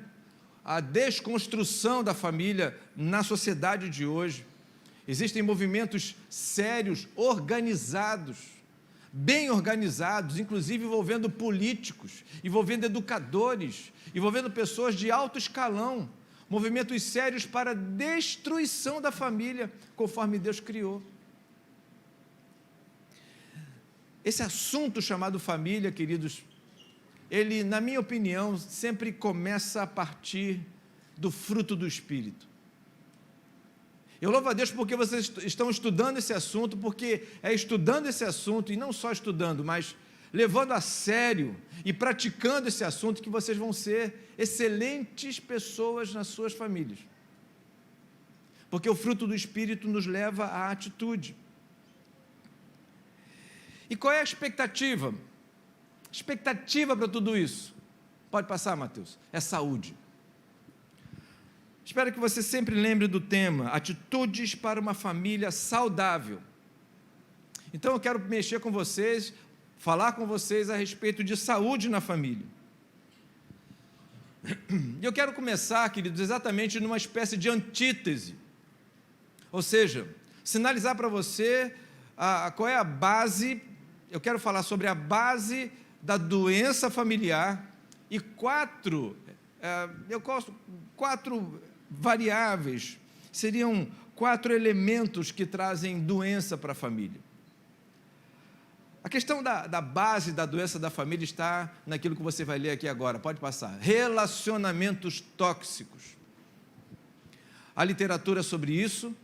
a desconstrução da família na sociedade de hoje. Existem movimentos sérios, organizados, bem organizados, inclusive envolvendo políticos, envolvendo educadores, envolvendo pessoas de alto escalão, movimentos sérios para a destruição da família, conforme Deus criou. Esse assunto chamado família, queridos, ele, na minha opinião, sempre começa a partir do fruto do Espírito. Eu louvo a Deus porque vocês estão estudando esse assunto, porque é estudando esse assunto, e não só estudando, mas levando a sério e praticando esse assunto, que vocês vão ser excelentes pessoas nas suas famílias. Porque o fruto do Espírito nos leva à atitude. E qual é a expectativa? Expectativa para tudo isso? Pode passar, Mateus. É saúde. Espero que você sempre lembre do tema, atitudes para uma família saudável. Então eu quero mexer com vocês, falar com vocês a respeito de saúde na família. E eu quero começar, queridos, exatamente numa espécie de antítese. Ou seja, sinalizar para você qual é a base eu quero falar sobre a base da doença familiar e quatro variáveis, seriam 4 elementos que trazem doença para a família. A questão da base da doença da família está naquilo que você vai ler aqui agora, pode passar. Relacionamentos tóxicos. Há literatura sobre isso,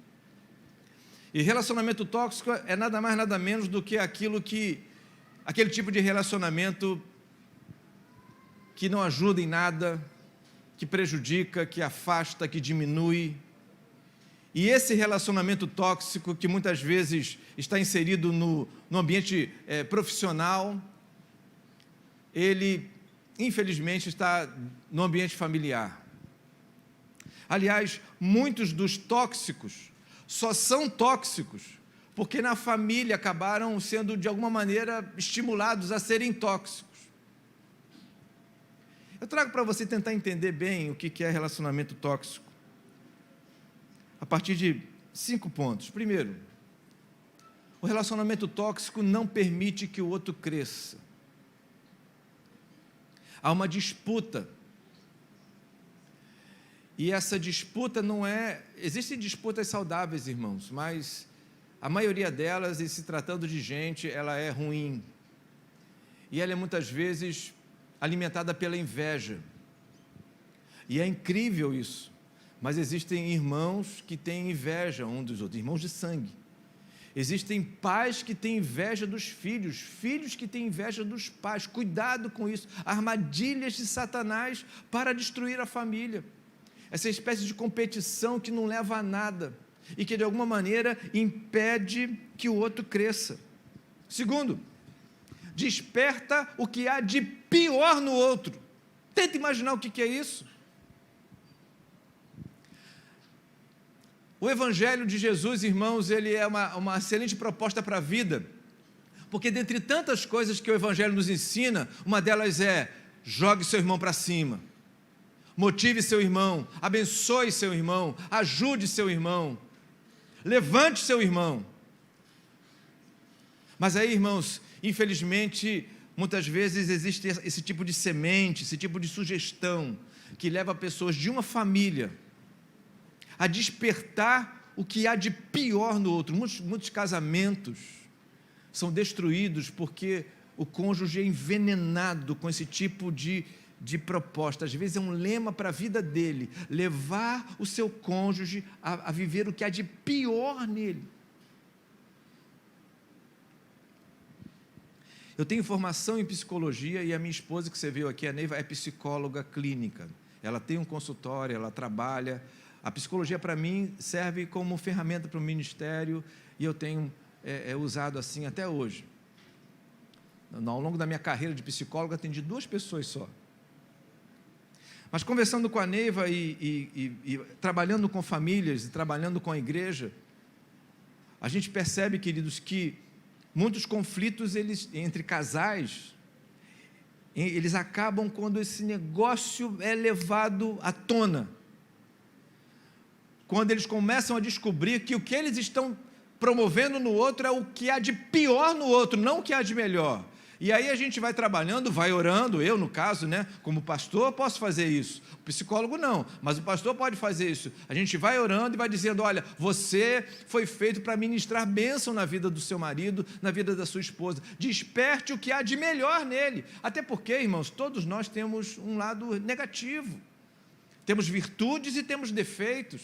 e relacionamento tóxico é nada mais, nada menos do que aquele tipo de relacionamento que não ajuda em nada, que prejudica, que afasta, que diminui. E esse relacionamento tóxico, que muitas vezes está inserido no ambiente profissional, ele, infelizmente, está no ambiente familiar. Aliás, muitos dos tóxicos só são tóxicos porque na família acabaram sendo, de alguma maneira, estimulados a serem tóxicos. Eu trago para você tentar entender bem o que é relacionamento tóxico, a partir de 5 pontos. Primeiro, o relacionamento tóxico não permite que o outro cresça. Há uma disputa. E essa disputa não é... Existem disputas saudáveis, irmãos, mas a maioria delas, e se tratando de gente, ela é ruim. E ela é muitas vezes alimentada pela inveja. E é incrível isso. Mas existem irmãos que têm inveja um dos outros, irmãos de sangue. Existem pais que têm inveja dos filhos, filhos que têm inveja dos pais. Cuidado com isso. Armadilhas de Satanás para destruir a família. Essa espécie de competição que não leva a nada e que, de alguma maneira, impede que o outro cresça. Segundo, desperta o que há de pior no outro. Tenta imaginar o que é isso. O Evangelho de Jesus, irmãos, ele é uma excelente proposta para a vida, porque dentre tantas coisas que o Evangelho nos ensina, uma delas é: jogue seu irmão para cima, motive seu irmão, abençoe seu irmão, ajude seu irmão, levante seu irmão. Mas aí, irmãos, infelizmente, muitas vezes existe esse tipo de semente, esse tipo de sugestão, que leva pessoas de uma família a despertar o que há de pior no outro. Muitos casamentos são destruídos porque o cônjuge é envenenado com esse tipo de proposta. Às vezes é um lema para a vida dele, levar o seu cônjuge a viver o que há de pior nele. Eu tenho formação em psicologia e a minha esposa, que você viu aqui, a Neiva, é psicóloga clínica. Ela tem um consultório, ela trabalha. A psicologia, para mim, serve como ferramenta para o ministério e eu tenho usado assim até hoje. Ao longo da minha carreira de psicólogo, atendi 2 pessoas só. Mas conversando com a Neiva e trabalhando com famílias e trabalhando com a igreja, a gente percebe, queridos, que muitos conflitos entre casais, eles acabam quando esse negócio é levado à tona. Quando eles começam a descobrir que o que eles estão promovendo no outro é o que há de pior no outro, não o que há de melhor. E aí a gente vai trabalhando, vai orando. Eu, no caso, como pastor, posso fazer isso. O psicólogo não, mas o pastor pode fazer isso. A gente vai orando e vai dizendo: olha, você foi feito para ministrar bênção na vida do seu marido, na vida da sua esposa. Desperte o que há de melhor nele. Até porque, irmãos, todos nós temos um lado negativo. Temos virtudes e temos defeitos.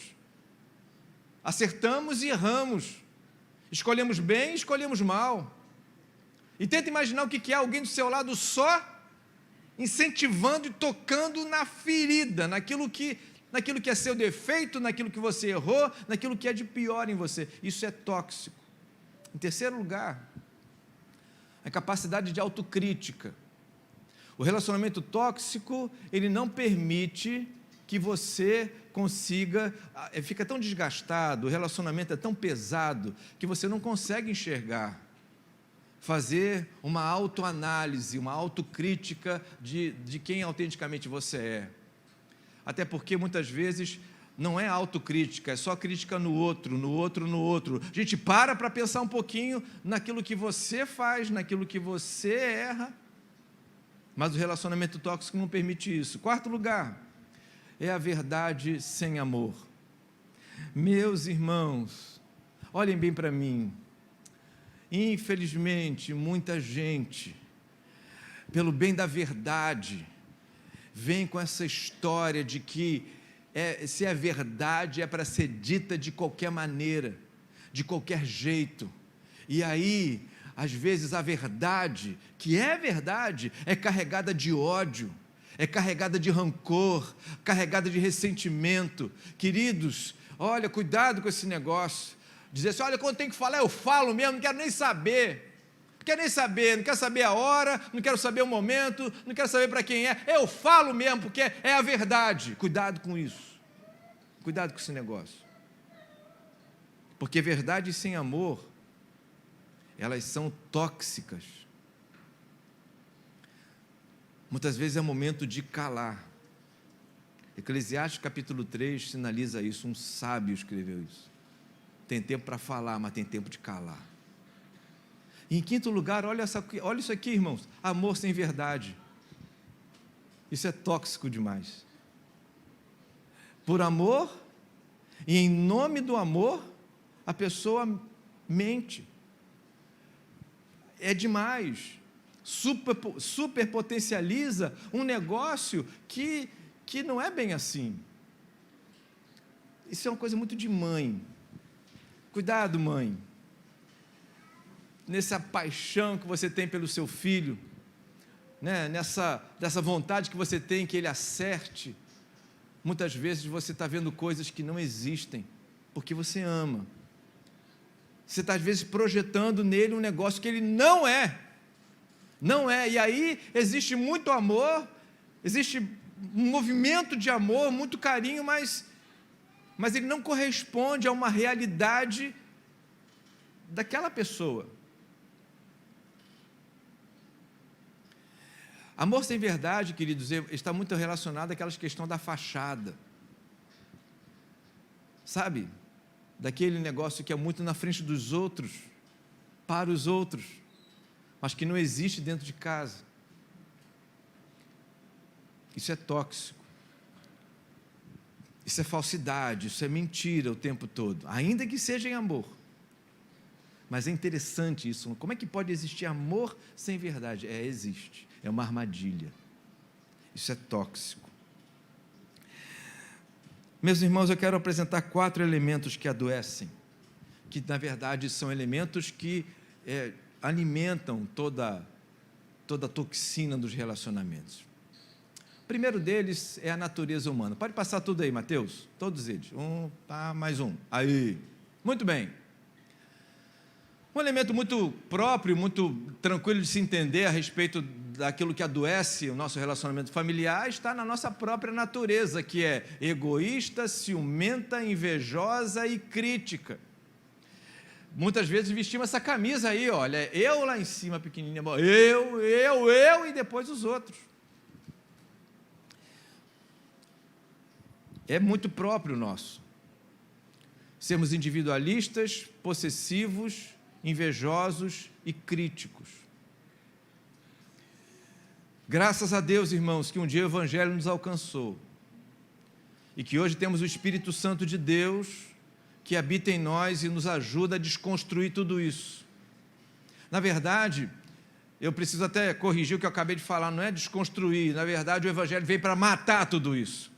Acertamos e erramos. Escolhemos bem e escolhemos mal. E tenta imaginar o que é alguém do seu lado só incentivando e tocando na ferida, naquilo que é seu defeito, naquilo que você errou, naquilo que é de pior em você. Isso é tóxico. Em terceiro lugar, a capacidade de autocrítica. O relacionamento tóxico, ele não permite que você consiga, fica tão desgastado, o relacionamento é tão pesado, que você não consegue enxergar, fazer uma autoanálise, uma autocrítica de quem autenticamente você é. Até porque, muitas vezes, não é autocrítica, é só crítica no outro, no outro, no outro. A gente para pensar um pouquinho naquilo que você faz, naquilo que você erra, mas o relacionamento tóxico não permite isso. Quarto lugar, é a verdade sem amor. Meus irmãos, olhem bem para mim. Infelizmente, muita gente, pelo bem da verdade, vem com essa história de que se é verdade é para ser dita de qualquer maneira, de qualquer jeito. E aí, às vezes, a verdade, que é verdade, é carregada de ódio, é carregada de rancor, carregada de ressentimento. Queridos, olha, cuidado com esse negócio. Dizer assim, olha, quando tem que falar, eu falo mesmo, não quero nem saber. Não quero nem saber, não quero saber a hora, não quero saber o momento, não quero saber para quem é. Eu falo mesmo, porque é a verdade. Cuidado com isso. Cuidado com esse negócio. Porque verdade sem amor, elas são tóxicas. Muitas vezes é momento de calar. Eclesiastes capítulo 3 sinaliza isso, um sábio escreveu isso. Tem tempo para falar, mas tem tempo de calar. E em quinto lugar, olha isso aqui, irmãos, amor sem verdade. Isso é tóxico demais. Por amor, e em nome do amor, a pessoa mente. É demais. Superpotencializa um negócio que não é bem assim. Isso é uma coisa muito de mãe. Cuidado, mãe. Nessa paixão que você tem pelo seu filho, né? Nessa vontade que você tem que ele acerte, muitas vezes você está vendo coisas que não existem, porque você ama. Você está, às vezes, projetando nele um negócio que ele não é. Não é. E aí existe muito amor, existe um movimento de amor, muito carinho, mas ele não corresponde a uma realidade daquela pessoa. Amor sem verdade, queridos, está muito relacionado àquelas questões da fachada. Sabe? Daquele negócio que é muito na frente dos outros, para os outros, mas que não existe dentro de casa. Isso é tóxico. Isso é falsidade, isso é mentira o tempo todo, ainda que seja em amor. Mas é interessante isso. Como é que pode existir amor sem verdade? Existe. É uma armadilha. Isso é tóxico. Meus irmãos, eu quero apresentar 4 elementos que adoecem, que na verdade são elementos que alimentam toda a toxina dos relacionamentos. O primeiro deles é a natureza humana. Pode passar tudo aí, Mateus? Todos eles. Mais um. Aí. Muito bem. Um elemento muito próprio, muito tranquilo de se entender a respeito daquilo que adoece o nosso relacionamento familiar está na nossa própria natureza, que é egoísta, ciumenta, invejosa e crítica. Muitas vezes vestimos essa camisa aí, olha, eu lá em cima pequenininha, eu e depois os outros. É muito próprio nosso. Sermos individualistas, possessivos, invejosos e críticos. Graças a Deus, irmãos, que um dia o Evangelho nos alcançou e que hoje temos o Espírito Santo de Deus que habita em nós e nos ajuda a desconstruir tudo isso. Na verdade, eu preciso até corrigir o que eu acabei de falar, não é desconstruir, na verdade o Evangelho veio para matar tudo isso.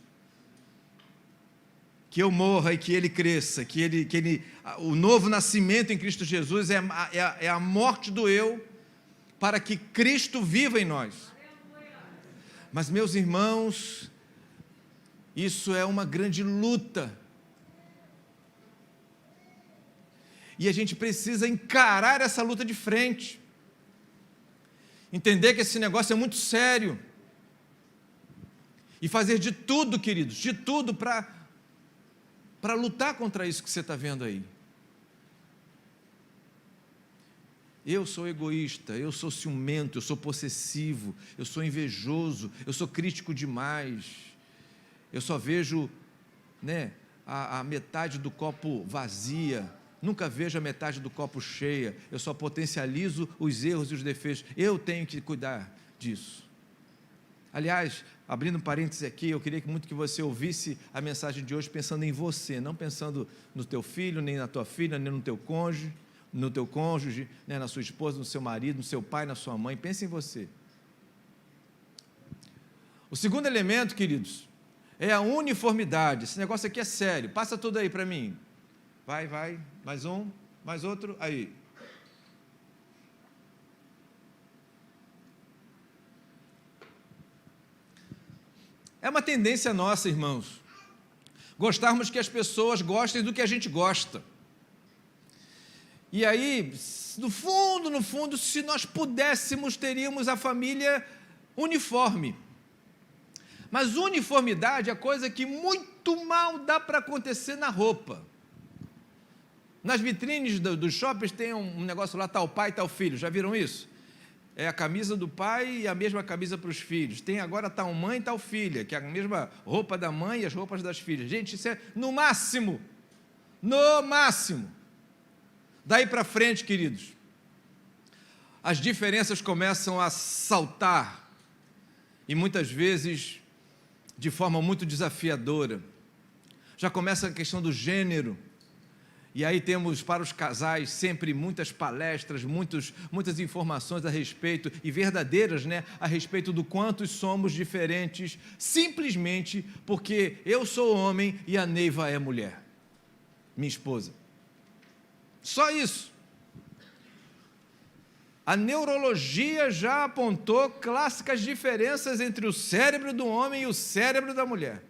Que eu morra e que ele cresça, o novo nascimento em Cristo Jesus é a morte do eu, para que Cristo viva em nós. Mas, meus irmãos, isso é uma grande luta, e a gente precisa encarar essa luta de frente, entender que esse negócio é muito sério, e fazer de tudo, queridos, de tudo para lutar contra isso que você está vendo aí. Eu sou egoísta, eu sou ciumento, eu sou possessivo, eu sou invejoso, eu sou crítico demais, eu só vejo, a metade do copo vazia, nunca vejo a metade do copo cheia. Eu só potencializo os erros e os defeitos. Eu tenho que cuidar disso. Aliás, abrindo um parênteses aqui, eu queria muito que você ouvisse a mensagem de hoje pensando em você, não pensando no teu filho, nem na tua filha, nem no teu cônjuge, né, na sua esposa, no seu marido, no seu pai, na sua mãe. Pense em você. O segundo elemento, queridos, é a uniformidade. Esse negócio aqui é sério. Passa tudo aí para mim. Vai. Mais um, mais outro. Aí. É uma tendência nossa, irmãos, gostarmos que as pessoas gostem do que a gente gosta. E aí, no fundo, se nós pudéssemos, teríamos a família uniforme. Mas uniformidade é coisa que muito mal dá para acontecer na roupa. Nas vitrines dos shoppings tem um negócio lá, tal pai, tal filho. Já viram isso? É a camisa do pai e a mesma camisa para os filhos. Tem agora tal mãe e tal filha, que é a mesma roupa da mãe e as roupas das filhas. Gente, isso é no máximo. No máximo. Daí para frente, queridos, as diferenças começam a saltar. E muitas vezes de forma muito desafiadora. Já começa a questão do gênero, e aí temos para os casais sempre muitas palestras, muitas informações a respeito, e verdadeiras, né, a respeito do quanto somos diferentes, simplesmente porque eu sou homem e a Neiva é mulher, minha esposa. Só isso. A neurologia já apontou clássicas diferenças entre o cérebro do homem e o cérebro da mulher.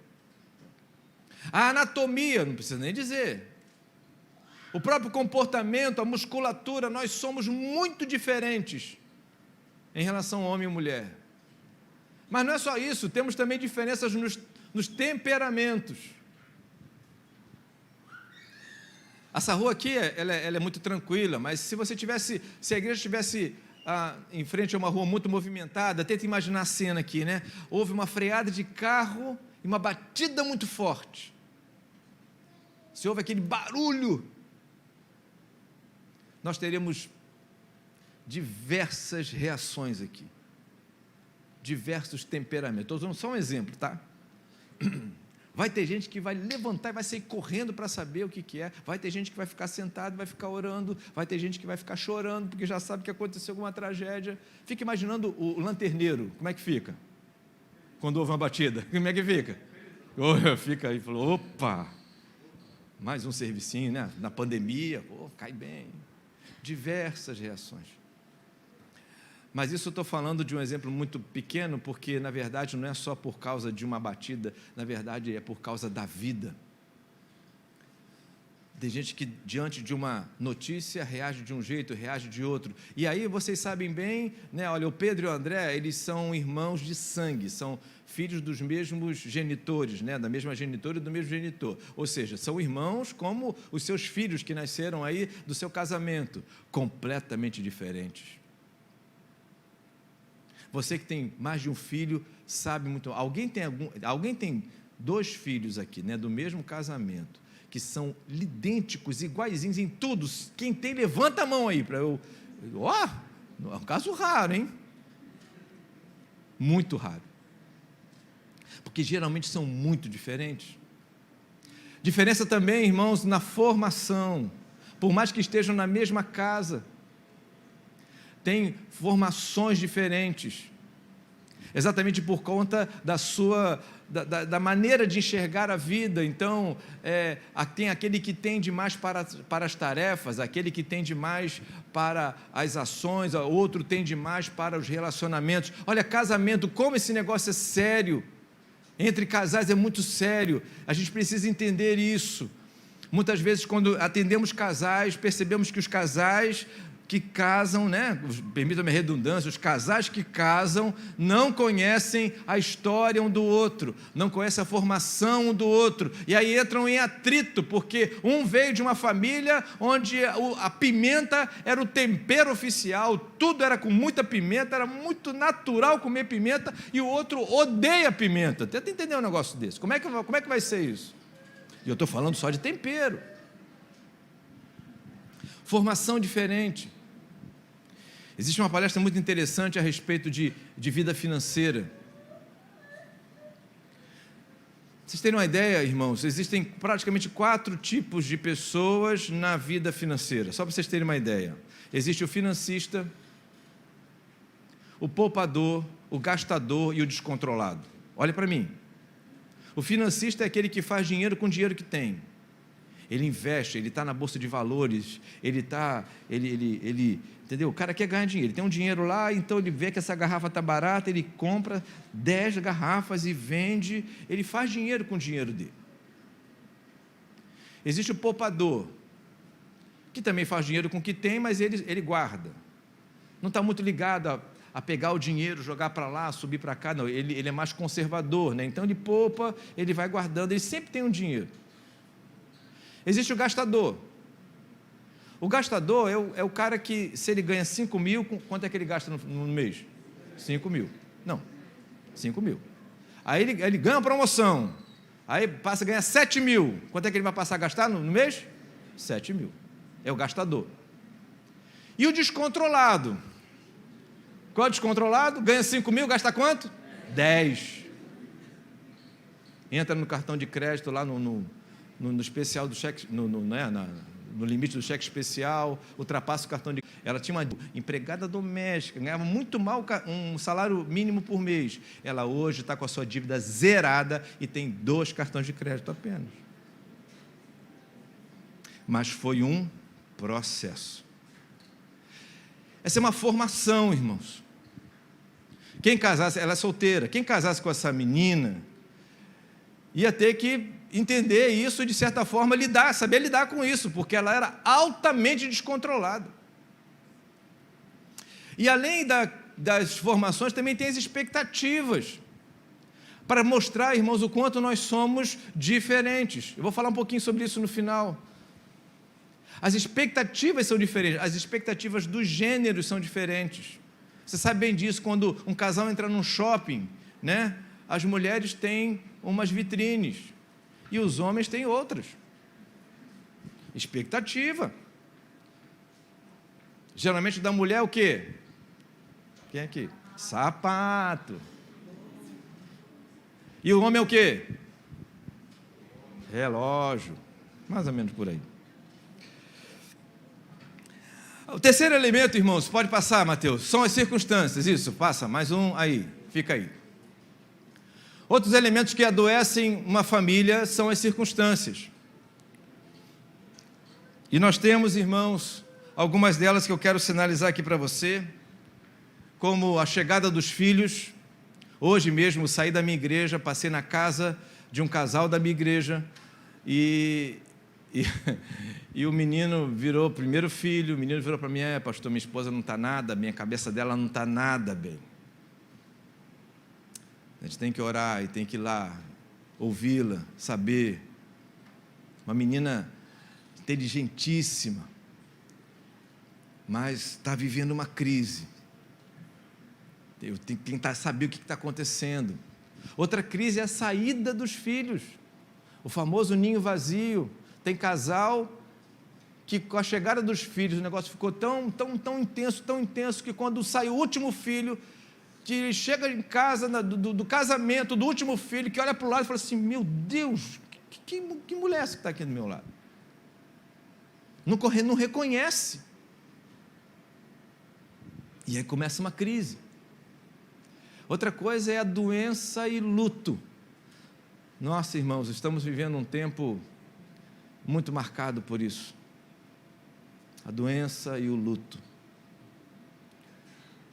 A anatomia, não precisa nem dizer. O próprio comportamento, a musculatura, nós somos muito diferentes em relação ao homem e mulher. Mas não é só isso, temos também diferenças nos temperamentos. Essa rua aqui, ela é muito tranquila, mas se a igreja estivesse em frente a uma rua muito movimentada, tenta imaginar a cena aqui, né? Houve uma freada de carro e uma batida muito forte. Se houve aquele barulho, nós teremos diversas reações aqui, diversos temperamentos. Estou dando só um exemplo, tá? Vai ter gente que vai levantar e vai sair correndo para saber o que é. Vai ter gente que vai ficar sentado, vai ficar orando. Vai ter gente que vai ficar chorando porque já sabe que aconteceu alguma tragédia. Fica imaginando o lanterneiro, como é que fica? Quando houve uma batida, como é que fica? Fica aí, falou, opa, mais um servicinho, né? Na pandemia, cai bem. Diversas reações. Mas isso eu estou falando de um exemplo muito pequeno, porque, na verdade, não é só por causa de uma batida, na verdade, é por causa da vida. Tem gente que, diante de uma notícia, reage de um jeito, reage de outro. E aí, vocês sabem bem, né? Olha, o Pedro e o André, eles são irmãos de sangue, são filhos dos mesmos genitores, né? Da mesma genitora e do mesmo genitor. Ou seja, são irmãos como os seus filhos que nasceram aí do seu casamento, completamente diferentes. Você que tem mais de um filho, sabe muito. Alguém tem 2 filhos aqui, né, do mesmo casamento, que são idênticos, iguaizinhos em tudo. Quem tem, levanta a mão aí para eu. É um caso raro, hein? Muito raro. Porque geralmente são muito diferentes. Diferença também, irmãos, na formação. Por mais que estejam na mesma casa, tem formações diferentes, exatamente por conta da maneira de enxergar a vida. Então, tem aquele que tende mais para as tarefas, aquele que tende mais para as ações, outro tende mais para os relacionamentos. Olha, casamento, como esse negócio é sério, entre casais é muito sério, a gente precisa entender isso. Muitas vezes, quando atendemos casais, percebemos que os casais que casam, né? Permitam-me a redundância, os casais que casam não conhecem a história um do outro, não conhecem a formação um do outro, e aí entram em atrito, porque um veio de uma família onde a pimenta era o tempero oficial, tudo era com muita pimenta, era muito natural comer pimenta, e o outro odeia pimenta. Tenta entender um negócio desse, como é que vai ser isso? E eu estou falando só de tempero. Formação diferente. Existe uma palestra muito interessante a respeito de vida financeira. Vocês terem uma ideia, irmãos, existem praticamente 4 tipos de pessoas na vida financeira, só para vocês terem uma ideia. Existe o financista, o poupador, o gastador e o descontrolado. Olha para mim. O financista é aquele que faz dinheiro com o dinheiro que tem. Ele investe, ele está na bolsa de valores, entendeu? O cara quer ganhar dinheiro, ele tem um dinheiro lá, então ele vê que essa garrafa está barata, ele compra 10 garrafas e vende, ele faz dinheiro com o dinheiro dele. Existe o poupador, que também faz dinheiro com o que tem, mas ele guarda. Não está muito ligado a pegar o dinheiro, jogar para lá, subir para cá, não, ele é mais conservador, né? Então ele poupa, ele vai guardando, ele sempre tem um dinheiro. Existe o gastador. O gastador é o cara que, se ele ganha 5 mil, quanto é que ele gasta no mês? 5 mil. Não, 5 mil. Aí ele ganha uma promoção, aí passa a ganhar 7 mil. Quanto é que ele vai passar a gastar no mês? 7 mil. É o gastador. E o descontrolado? Qual é o descontrolado? Ganha 5 mil, gasta quanto? 10. Entra no cartão de crédito lá no especial do cheque, no limite do cheque especial, ultrapassa o cartão de... Ela tinha uma empregada doméstica, ganhava muito mal um salário mínimo por mês. Ela hoje está com a sua dívida zerada e tem 2 cartões de crédito apenas. Mas foi um processo. Essa é uma formação, irmãos. Quem casasse, ela é solteira, quem casasse com essa menina ia ter que entender isso e, de certa forma, saber lidar com isso, porque ela era altamente descontrolada. E além das formações, também tem as expectativas, para mostrar, irmãos, o quanto nós somos diferentes. Eu vou falar um pouquinho sobre isso no final. As expectativas são diferentes, as expectativas dos gêneros são diferentes. Você sabe bem disso, quando um casal entra num shopping, né? As mulheres têm umas vitrines, e os homens têm outras. Expectativa. Geralmente da mulher é o quê? Quem é aqui? Sapato. E o homem é o quê? Relógio. Mais ou menos por aí. O terceiro elemento, irmãos, pode passar, Mateus, são as circunstâncias. Isso, passa, mais um aí, fica aí. Outros elementos que adoecem uma família são as circunstâncias. E nós temos, irmãos, algumas delas que eu quero sinalizar aqui para você, como a chegada dos filhos. Hoje mesmo saí da minha igreja, passei na casa de um casal da minha igreja e o menino virou o primeiro filho, o menino virou para mim: pastor, minha esposa não está nada bem, a cabeça dela não está nada bem. A gente tem que orar e tem que ir lá, ouvi-la, saber. Uma menina inteligentíssima, mas está vivendo uma crise. Eu tenho que tentar saber o que está acontecendo. Outra crise é a saída dos filhos, o famoso ninho vazio. Tem casal que, com a chegada dos filhos, o negócio ficou tão intenso, que quando sai o último filho, que chega em casa do casamento do último filho, que olha para o lado e fala assim: meu Deus, que mulher é essa que está aqui do meu lado? Não reconhece. E aí começa uma crise. Outra coisa é a doença e luto. Nossa, irmãos, estamos vivendo um tempo muito marcado por isso. A doença e o luto.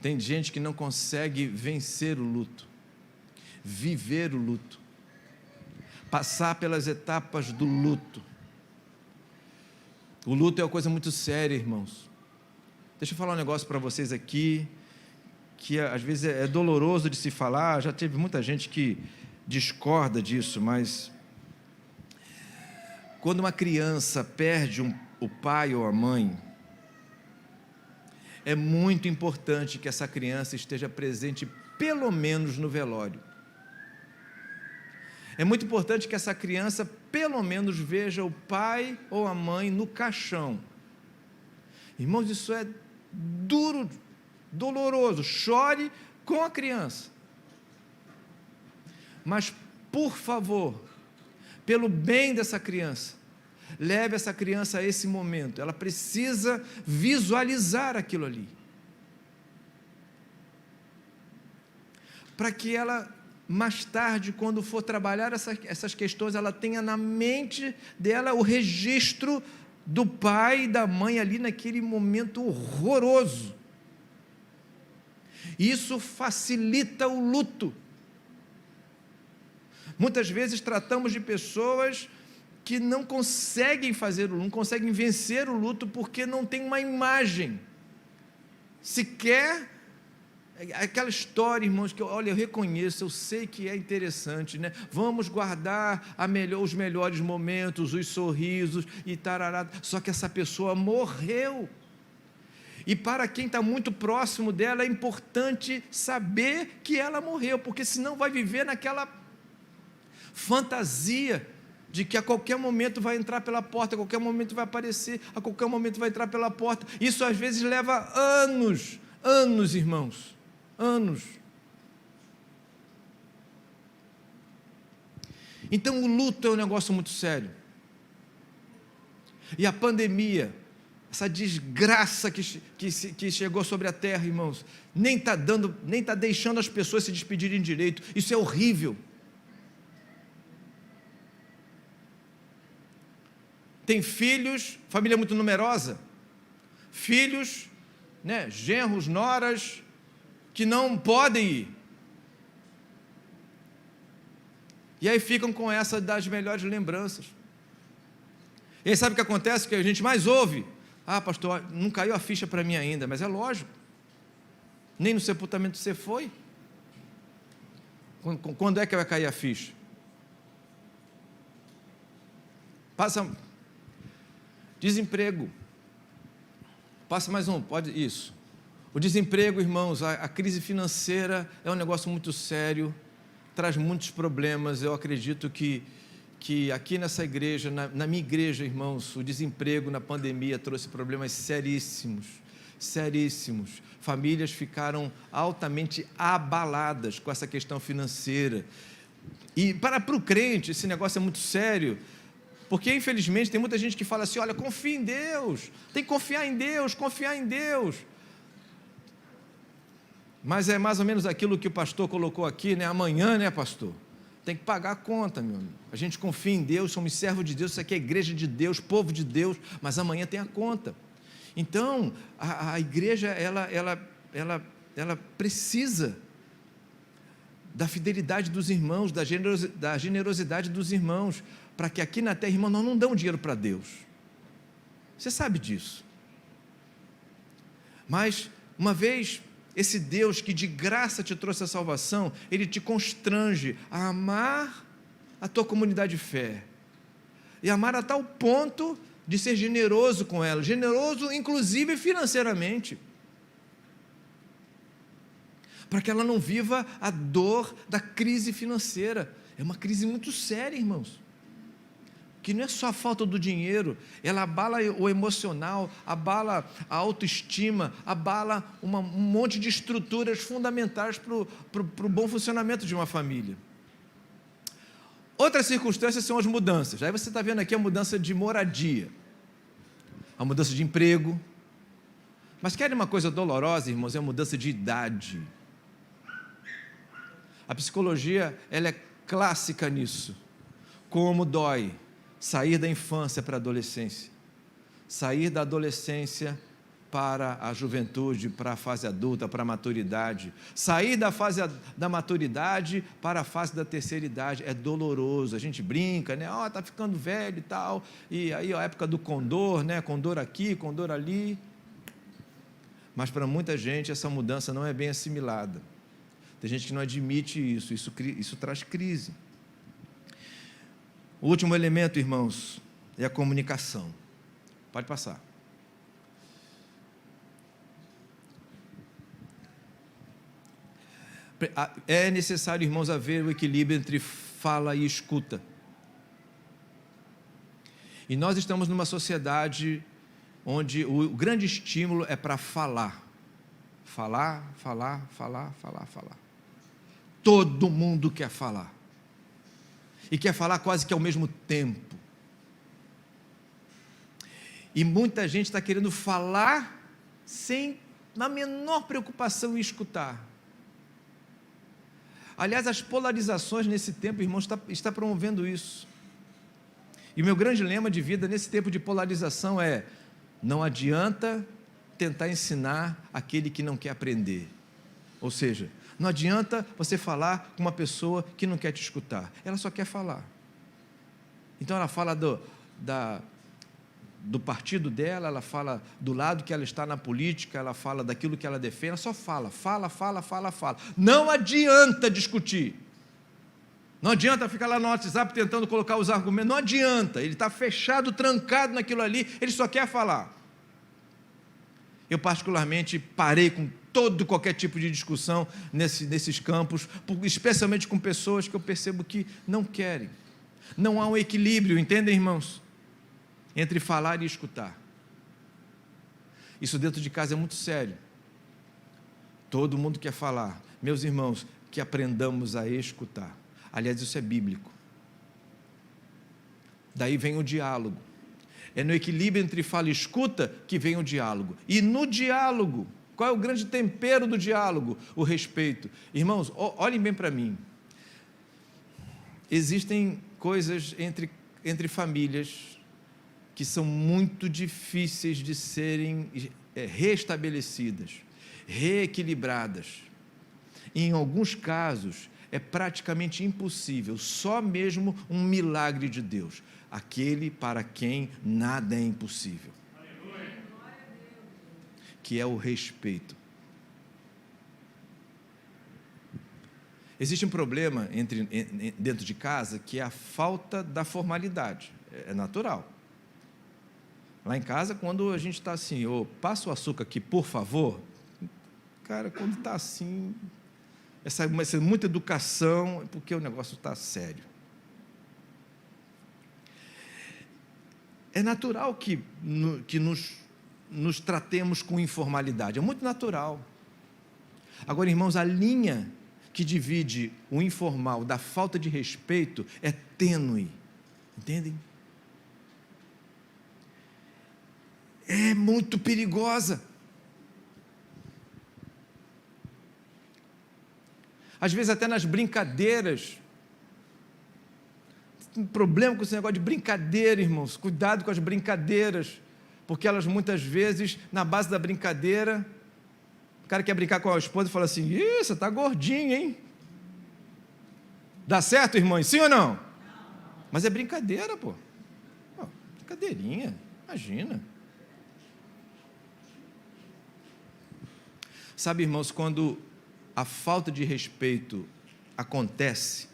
Tem gente que não consegue vencer o luto, viver o luto, passar pelas etapas do luto. O luto é uma coisa muito séria, irmãos. Deixa eu falar um negócio para vocês aqui, que às vezes é doloroso de se falar. Já teve muita gente que discorda disso, mas quando uma criança perde o pai ou a mãe, é muito importante que essa criança esteja presente pelo menos no velório. É muito importante que essa criança, pelo menos, veja o pai ou a mãe no caixão. Irmãos, isso é duro, doloroso. Chore com a criança. Mas, por favor, pelo bem dessa criança, leve essa criança a esse momento. Ela precisa visualizar aquilo ali. Para que ela, mais tarde, quando for trabalhar essas questões, ela tenha na mente dela o registro do pai e da mãe ali naquele momento horroroso. Isso facilita o luto. Muitas vezes tratamos de pessoas que não conseguem não conseguem vencer o luto porque não tem uma imagem. Sequer aquela história, irmãos, que olha, eu reconheço, eu sei que é interessante, né? Vamos guardar os melhores momentos, os sorrisos e tarará. Só que essa pessoa morreu. E para quem está muito próximo dela, é importante saber que ela morreu, porque senão vai viver naquela fantasia de que a qualquer momento vai entrar pela porta, a qualquer momento vai aparecer, a qualquer momento vai entrar pela porta. Isso às vezes leva anos, irmãos, anos. Então o luto é um negócio muito sério. E a pandemia, essa desgraça que chegou sobre a terra, irmãos, nem está deixando as pessoas se despedirem direito. Isso é horrível. Tem filhos, família muito numerosa, filhos, né, genros, noras, que não podem ir. E aí ficam com essa das melhores lembranças. E aí sabe o que acontece? O que a gente mais ouve? Ah, pastor, não caiu a ficha para mim ainda, mas é lógico. Nem no sepultamento você foi. Quando é que vai cair a ficha? Passa desemprego. Passa mais um, pode isso. O desemprego, irmãos, a crise financeira é um negócio muito sério, traz muitos problemas. Eu acredito que aqui nessa igreja, na minha igreja, irmãos, o desemprego na pandemia trouxe problemas seríssimos, seríssimos. Famílias ficaram altamente abaladas com essa questão financeira. E para o crente, esse negócio é muito sério, porque infelizmente tem muita gente que fala assim, olha, confia em Deus, tem que confiar em Deus, confiar em Deus. Mas é mais ou menos aquilo que o pastor colocou aqui, né? Amanhã, né, pastor? Tem que pagar a conta, meu amigo. A gente confia em Deus, somos servos de Deus, isso aqui é igreja de Deus, povo de Deus, mas amanhã tem a conta. Então, a igreja, ela precisa da fidelidade dos irmãos, da generosidade dos irmãos, para que aqui na terra, irmão, nós não damos dinheiro para Deus. Você sabe disso. Mas, uma vez, esse Deus que de graça te trouxe a salvação, Ele te constrange a amar a tua comunidade de fé, e amar a tal ponto de ser generoso com ela, generoso inclusive financeiramente, para que ela não viva a dor da crise financeira. É uma crise muito séria, irmãos, que não é só a falta do dinheiro, ela abala o emocional, abala a autoestima, abala um monte de estruturas fundamentais para o bom funcionamento de uma família. Outras circunstâncias são as mudanças. Aí você está vendo aqui a mudança de moradia, a mudança de emprego. Mas querem uma coisa dolorosa, irmãos? É a mudança de idade. A psicologia, ela é clássica nisso. Como dói sair da infância para a adolescência, sair da adolescência para a juventude, para a fase adulta, para a maturidade, sair da fase da maturidade para a fase da terceira idade, é doloroso. A gente brinca, né? Está ficando velho e tal, e aí a época do condor, né? Condor aqui, condor ali. Mas para muita gente essa mudança não é bem assimilada. Tem gente que não admite isso traz crise. O último elemento, irmãos, é a comunicação. Pode passar. É necessário, irmãos, haver o equilíbrio entre fala e escuta. E nós estamos numa sociedade onde o grande estímulo é para falar. Falar, falar, falar, falar, falar. Todo mundo quer falar. E quer falar quase que ao mesmo tempo. E muita gente está querendo falar sem a menor preocupação em escutar. Aliás, as polarizações nesse tempo, irmãos, está promovendo isso. E o meu grande lema de vida nesse tempo de polarização é: não adianta tentar ensinar aquele que não quer aprender. Ou seja, não adianta você falar com uma pessoa que não quer te escutar, ela só quer falar. Então ela fala do partido dela, ela fala do lado que ela está na política, ela fala daquilo que ela defende, ela só fala. Não adianta discutir. Não adianta ficar lá no WhatsApp tentando colocar os argumentos, não adianta, ele está fechado, trancado naquilo ali, ele só quer falar. Eu particularmente parei com qualquer tipo de discussão nesses campos, especialmente com pessoas que eu percebo que não querem. Não há um equilíbrio, entendem, irmãos? Entre falar e escutar. Isso dentro de casa é muito sério. Todo mundo quer falar. Meus irmãos, que aprendamos a escutar. Aliás, isso é bíblico. Daí vem o diálogo. É no equilíbrio entre fala e escuta que vem o diálogo. E no diálogo, qual é o grande tempero do diálogo? O respeito. Irmãos, olhem bem para mim. Existem coisas entre famílias que são muito difíceis de serem restabelecidas, reequilibradas. E em alguns casos, é praticamente impossível, só mesmo um milagre de Deus, aquele para quem nada é impossível, que é o respeito. Existe um problema dentro de casa, que é a falta da formalidade, é natural. Lá em casa, quando a gente está assim, passa o açúcar aqui, por favor, cara, quando está assim, essa muita educação, é porque o negócio está sério. É natural que nos tratemos com informalidade, é muito natural. Agora, irmãos, a linha que divide o informal da falta de respeito é tênue, entendem? É muito perigosa. Às vezes até nas brincadeiras. Tem problema com esse negócio de brincadeira, irmãos. Cuidado com as brincadeiras, porque elas muitas vezes, na base da brincadeira, o cara quer brincar com a esposa e fala assim: ih, você está gordinho, hein? Dá certo, irmãos? Sim ou não? Mas é brincadeira, pô. Brincadeirinha, imagina. Sabe, irmãos, quando a falta de respeito acontece,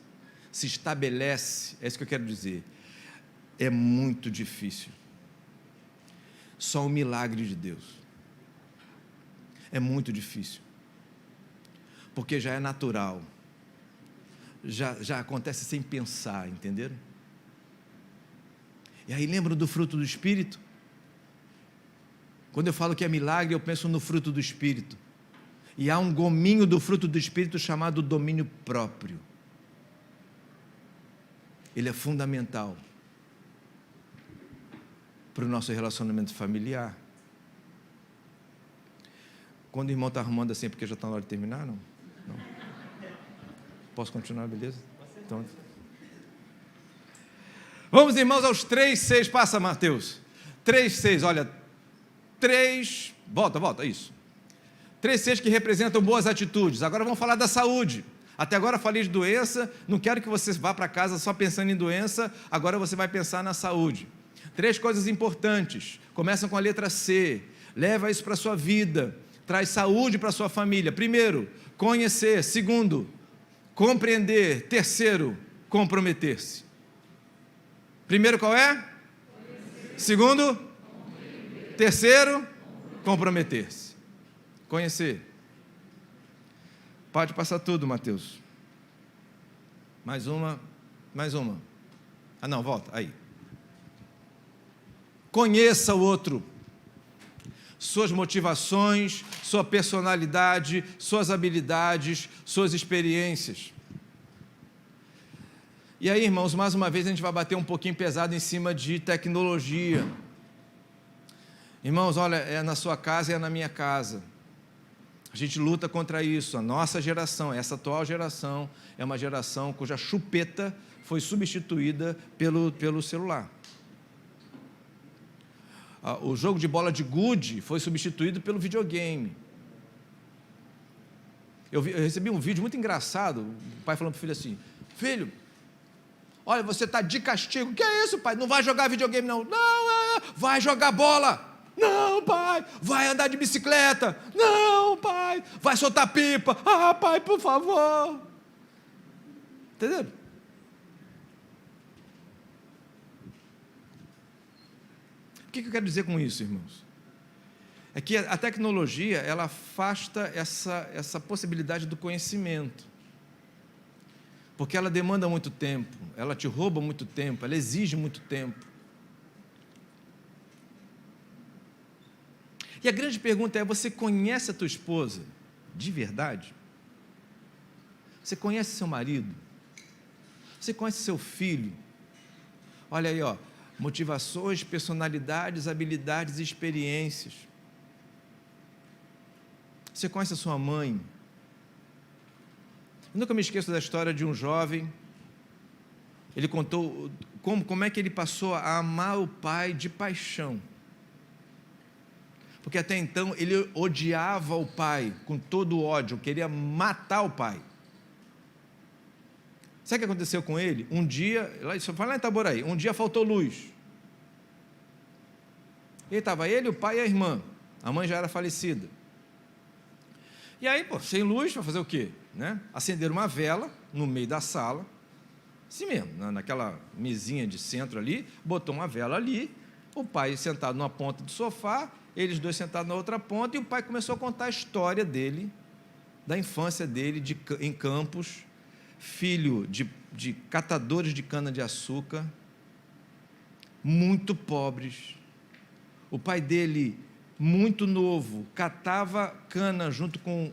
se estabelece, é isso que eu quero dizer, é muito difícil. Só o milagre de Deus. É muito difícil. Porque já é natural. Já acontece sem pensar, entenderam? E aí lembram do fruto do Espírito? Quando eu falo que é milagre, eu penso no fruto do Espírito. E há um gominho do fruto do Espírito chamado domínio próprio. Ele é fundamental para o nosso relacionamento familiar. Quando o irmão está arrumando assim, porque já está na hora de terminar, não? Posso continuar, beleza? Então, vamos, irmãos, aos 3:6. Passa, Mateus. 3:6, olha. 3, volta, isso. 3:6 que representam boas atitudes. Agora vamos falar da saúde. Até agora falei de doença, não quero que você vá para casa só pensando em doença, agora você vai pensar na saúde. 3 coisas importantes, começam com a letra C, leva isso para a sua vida, traz saúde para a sua família. Primeiro, conhecer. Segundo, compreender. Terceiro, comprometer-se. Primeiro qual é? Conhecer. Segundo? Compreender. Terceiro? Comprometer-se. Conhecer. Pode passar tudo, Mateus. Mais uma. Mais uma. Ah, não, volta. Aí. Conheça o outro. Suas motivações, sua personalidade, suas habilidades, suas experiências. E aí, irmãos, mais uma vez a gente vai bater um pouquinho pesado em cima de tecnologia. Irmãos, olha, é na sua casa e é na minha casa. A gente luta contra isso. A nossa geração, essa atual geração, é uma geração cuja chupeta foi substituída pelo celular. O jogo de bola de gude foi substituído pelo videogame. Eu recebi um vídeo muito engraçado, o pai falando para o filho assim: filho, olha, você está de castigo. O que é isso, pai? Não vai jogar videogame, não. Não, vai jogar bola. Não, pai. Vai andar de bicicleta. Não, pai. Vai soltar pipa. Ah, pai, por favor. Entendeu? O que eu quero dizer com isso, irmãos? É que a tecnologia, ela afasta essa possibilidade do conhecimento. Porque ela demanda muito tempo, ela te rouba muito tempo, ela exige muito tempo. E a grande pergunta é: você conhece a tua esposa de verdade? Você conhece seu marido? Você conhece seu filho? Olha aí, ó, motivações, personalidades, habilidades e experiências. Você conhece a sua mãe? Eu nunca me esqueço da história de um jovem. Ele contou como é que ele passou a amar o pai de paixão. Porque até então ele odiava o pai com todo o ódio, queria matar o pai. Sabe o que aconteceu com ele? Um dia, foi lá em Itaboraí, um dia faltou luz. E estava ele, o pai e a irmã. A mãe já era falecida. E aí, sem luz, vai fazer o quê? Né? Acenderam uma vela no meio da sala, assim mesmo, naquela mesinha de centro ali, botou uma vela ali, o pai sentado numa ponta do sofá, eles dois sentados na outra ponta, e o pai começou a contar a história dele, da infância dele em Campos, filho de catadores de cana-de-açúcar, muito pobres. O pai dele, muito novo, catava cana junto com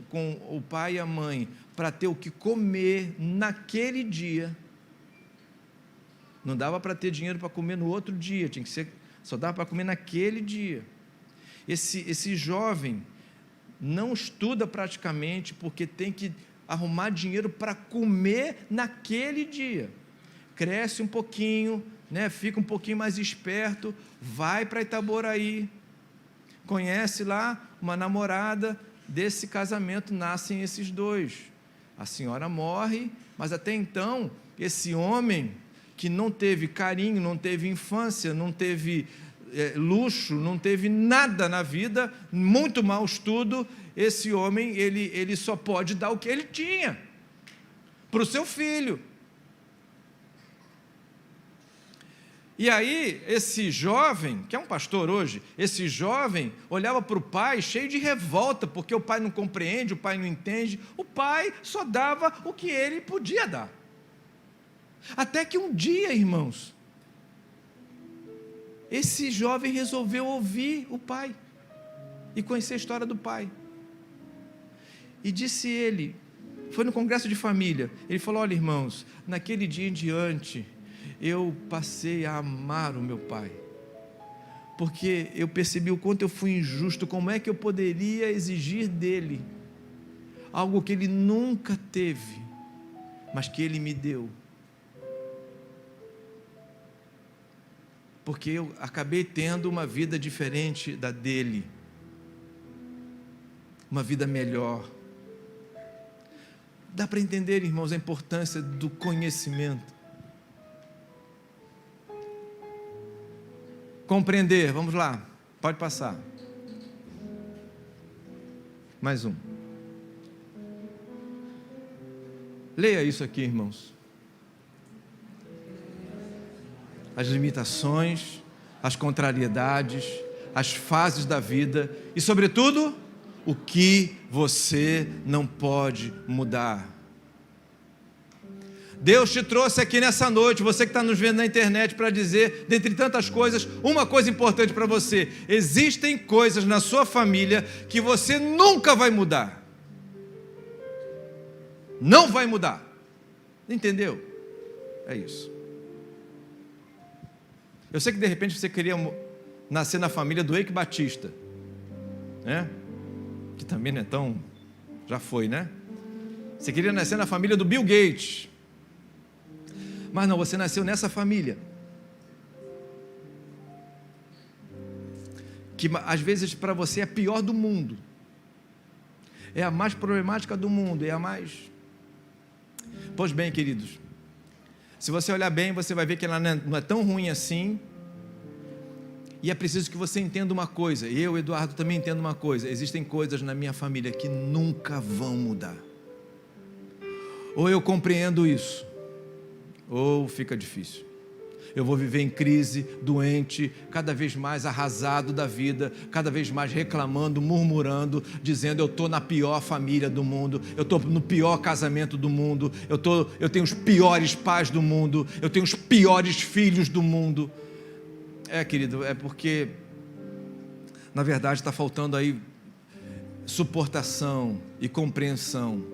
o pai e a mãe, para ter o que comer naquele dia. Não dava para ter dinheiro para comer no outro dia, só dava para comer naquele dia. Esse jovem não estuda praticamente, porque tem que arrumar dinheiro para comer naquele dia. Cresce um pouquinho, né? Fica um pouquinho mais esperto, vai para Itaboraí, conhece lá uma namorada, desse casamento nascem esses dois. A senhora morre, mas até então, esse homem que não teve carinho, não teve infância, não teve luxo, não teve nada na vida, muito mau estudo, esse homem, ele só pode dar o que ele tinha para o seu filho. E aí, esse jovem, que é um pastor hoje, esse jovem olhava para o pai cheio de revolta, porque o pai não compreende, o pai não entende, o pai só dava o que ele podia dar. Até que um dia, irmãos, esse jovem resolveu ouvir o pai e conhecer a história do pai. E disse ele, foi no congresso de família, ele falou: olha, irmãos, naquele dia em diante, eu passei a amar o meu pai, porque eu percebi o quanto eu fui injusto, como é que eu poderia exigir dele algo que ele nunca teve, mas que ele me deu. Porque eu acabei tendo uma vida diferente da dele, uma vida melhor. Dá para entender, irmãos, a importância do conhecimento. Compreender, vamos lá, pode passar. Mais um. Leia isso aqui, irmãos. As limitações, as contrariedades, as fases da vida e, sobretudo, o que você não pode mudar. Deus te trouxe aqui nessa noite, você que está nos vendo na internet, para dizer, dentre tantas coisas, uma coisa importante para você: existem coisas na sua família que você nunca vai mudar. Não vai mudar. Entendeu? É isso. Eu sei que de repente você queria nascer na família do Eike Batista, né? Que também não é tão... já foi, né? Você queria nascer na família do Bill Gates. Mas não, você nasceu nessa família. Que às vezes para você é a pior do mundo. É a mais problemática do mundo, é a mais... Pois bem, queridos, se você olhar bem, você vai ver que ela não é tão ruim assim. E é preciso que você entenda uma coisa, e eu, Eduardo, também entendo uma coisa: existem coisas na minha família que nunca vão mudar. Ou eu compreendo isso, ou fica difícil. Eu vou viver em crise, doente, cada vez mais arrasado da vida, cada vez mais reclamando, murmurando, dizendo: eu estou na pior família do mundo, eu estou no pior casamento do mundo, eu tenho os piores pais do mundo, eu tenho os piores filhos do mundo. Querido, é porque, na verdade, está faltando aí suportação e compreensão.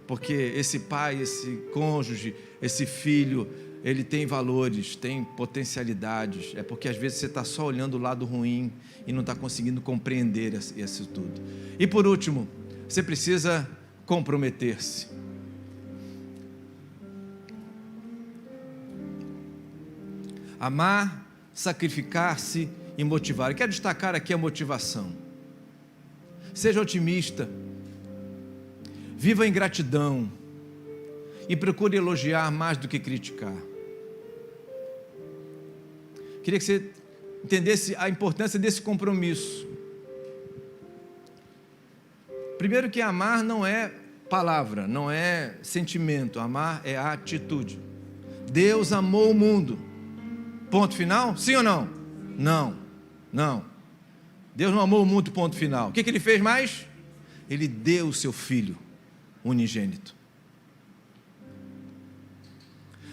Porque esse pai, esse cônjuge, esse filho, ele tem valores, tem potencialidades. É porque às vezes você está só olhando o lado ruim e não está conseguindo compreender isso tudo. E por último, você precisa comprometer-se. Amar, sacrificar-se e motivar. Eu quero destacar aqui a motivação. Seja otimista, viva em gratidão e procure elogiar mais do que criticar. Queria que você entendesse a importância desse compromisso. Primeiro, que amar não é palavra, não é sentimento. Amar é a atitude. Deus amou o mundo. Ponto final? Sim ou não? Não. Deus não amou o mundo, ponto final. O que ele fez mais? Ele deu o seu Filho unigênito.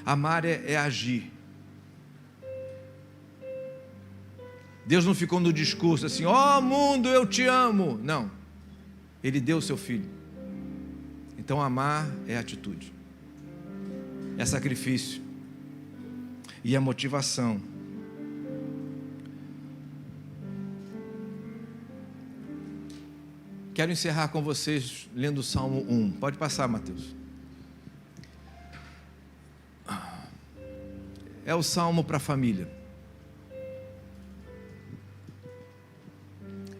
Amar é agir. Deus não ficou no discurso assim: ó mundo, eu te amo. Não. Ele deu o seu Filho. Então amar é atitude. É sacrifício. E a motivação. Quero encerrar com vocês lendo o Salmo 1. Pode passar, Mateus. É o salmo para a família.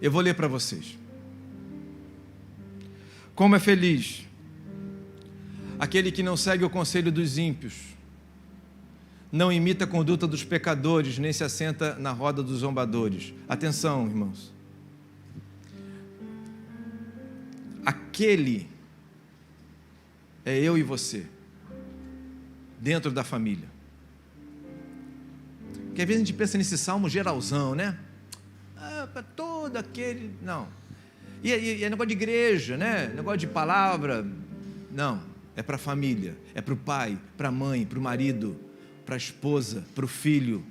Eu vou ler para vocês. Como é feliz aquele que não segue o conselho dos ímpios, não imita a conduta dos pecadores, nem se assenta na roda dos zombadores. Atenção, irmãos. Aquele é eu e você, dentro da família. Porque às vezes a gente pensa nesse salmo geralzão, né? Para todo aquele... Não. E é negócio de igreja, né? Negócio de palavra. Não. É para a família. É para o pai, para a mãe, para o marido, para a esposa, para o filho,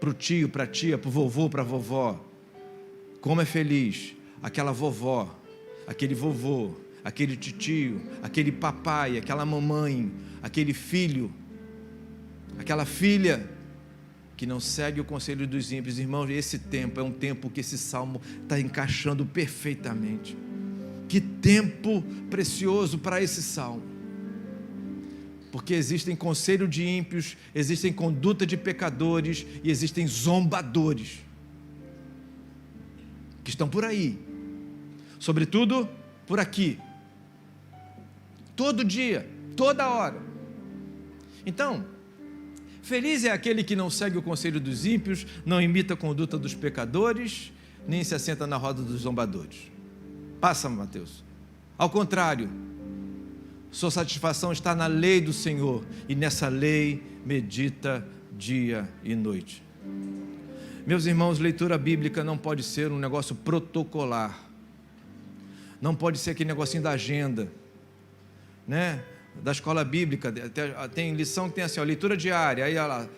para o tio, para a tia, para o vovô, para a vovó. Como é feliz aquela vovó, aquele vovô, aquele titio, aquele papai, aquela mamãe, aquele filho, aquela filha que não segue o conselho dos ímpios. Irmãos, esse tempo é um tempo que esse salmo está encaixando perfeitamente. Que tempo precioso para esse salmo. Porque existem conselho de ímpios, existem conduta de pecadores e existem zombadores que estão por aí, sobretudo por aqui, todo dia, toda hora. Então, feliz é aquele que não segue o conselho dos ímpios, não imita a conduta dos pecadores, nem se assenta na roda dos zombadores. Passa, Mateus. Ao contrário, sua satisfação está na lei do Senhor, e nessa lei medita dia e noite. Meus irmãos, leitura bíblica não pode ser um negócio protocolar, não pode ser aquele negocinho da agenda, né? da escola bíblica, tem lição que tem assim, ó, leitura diária, aí olha lá,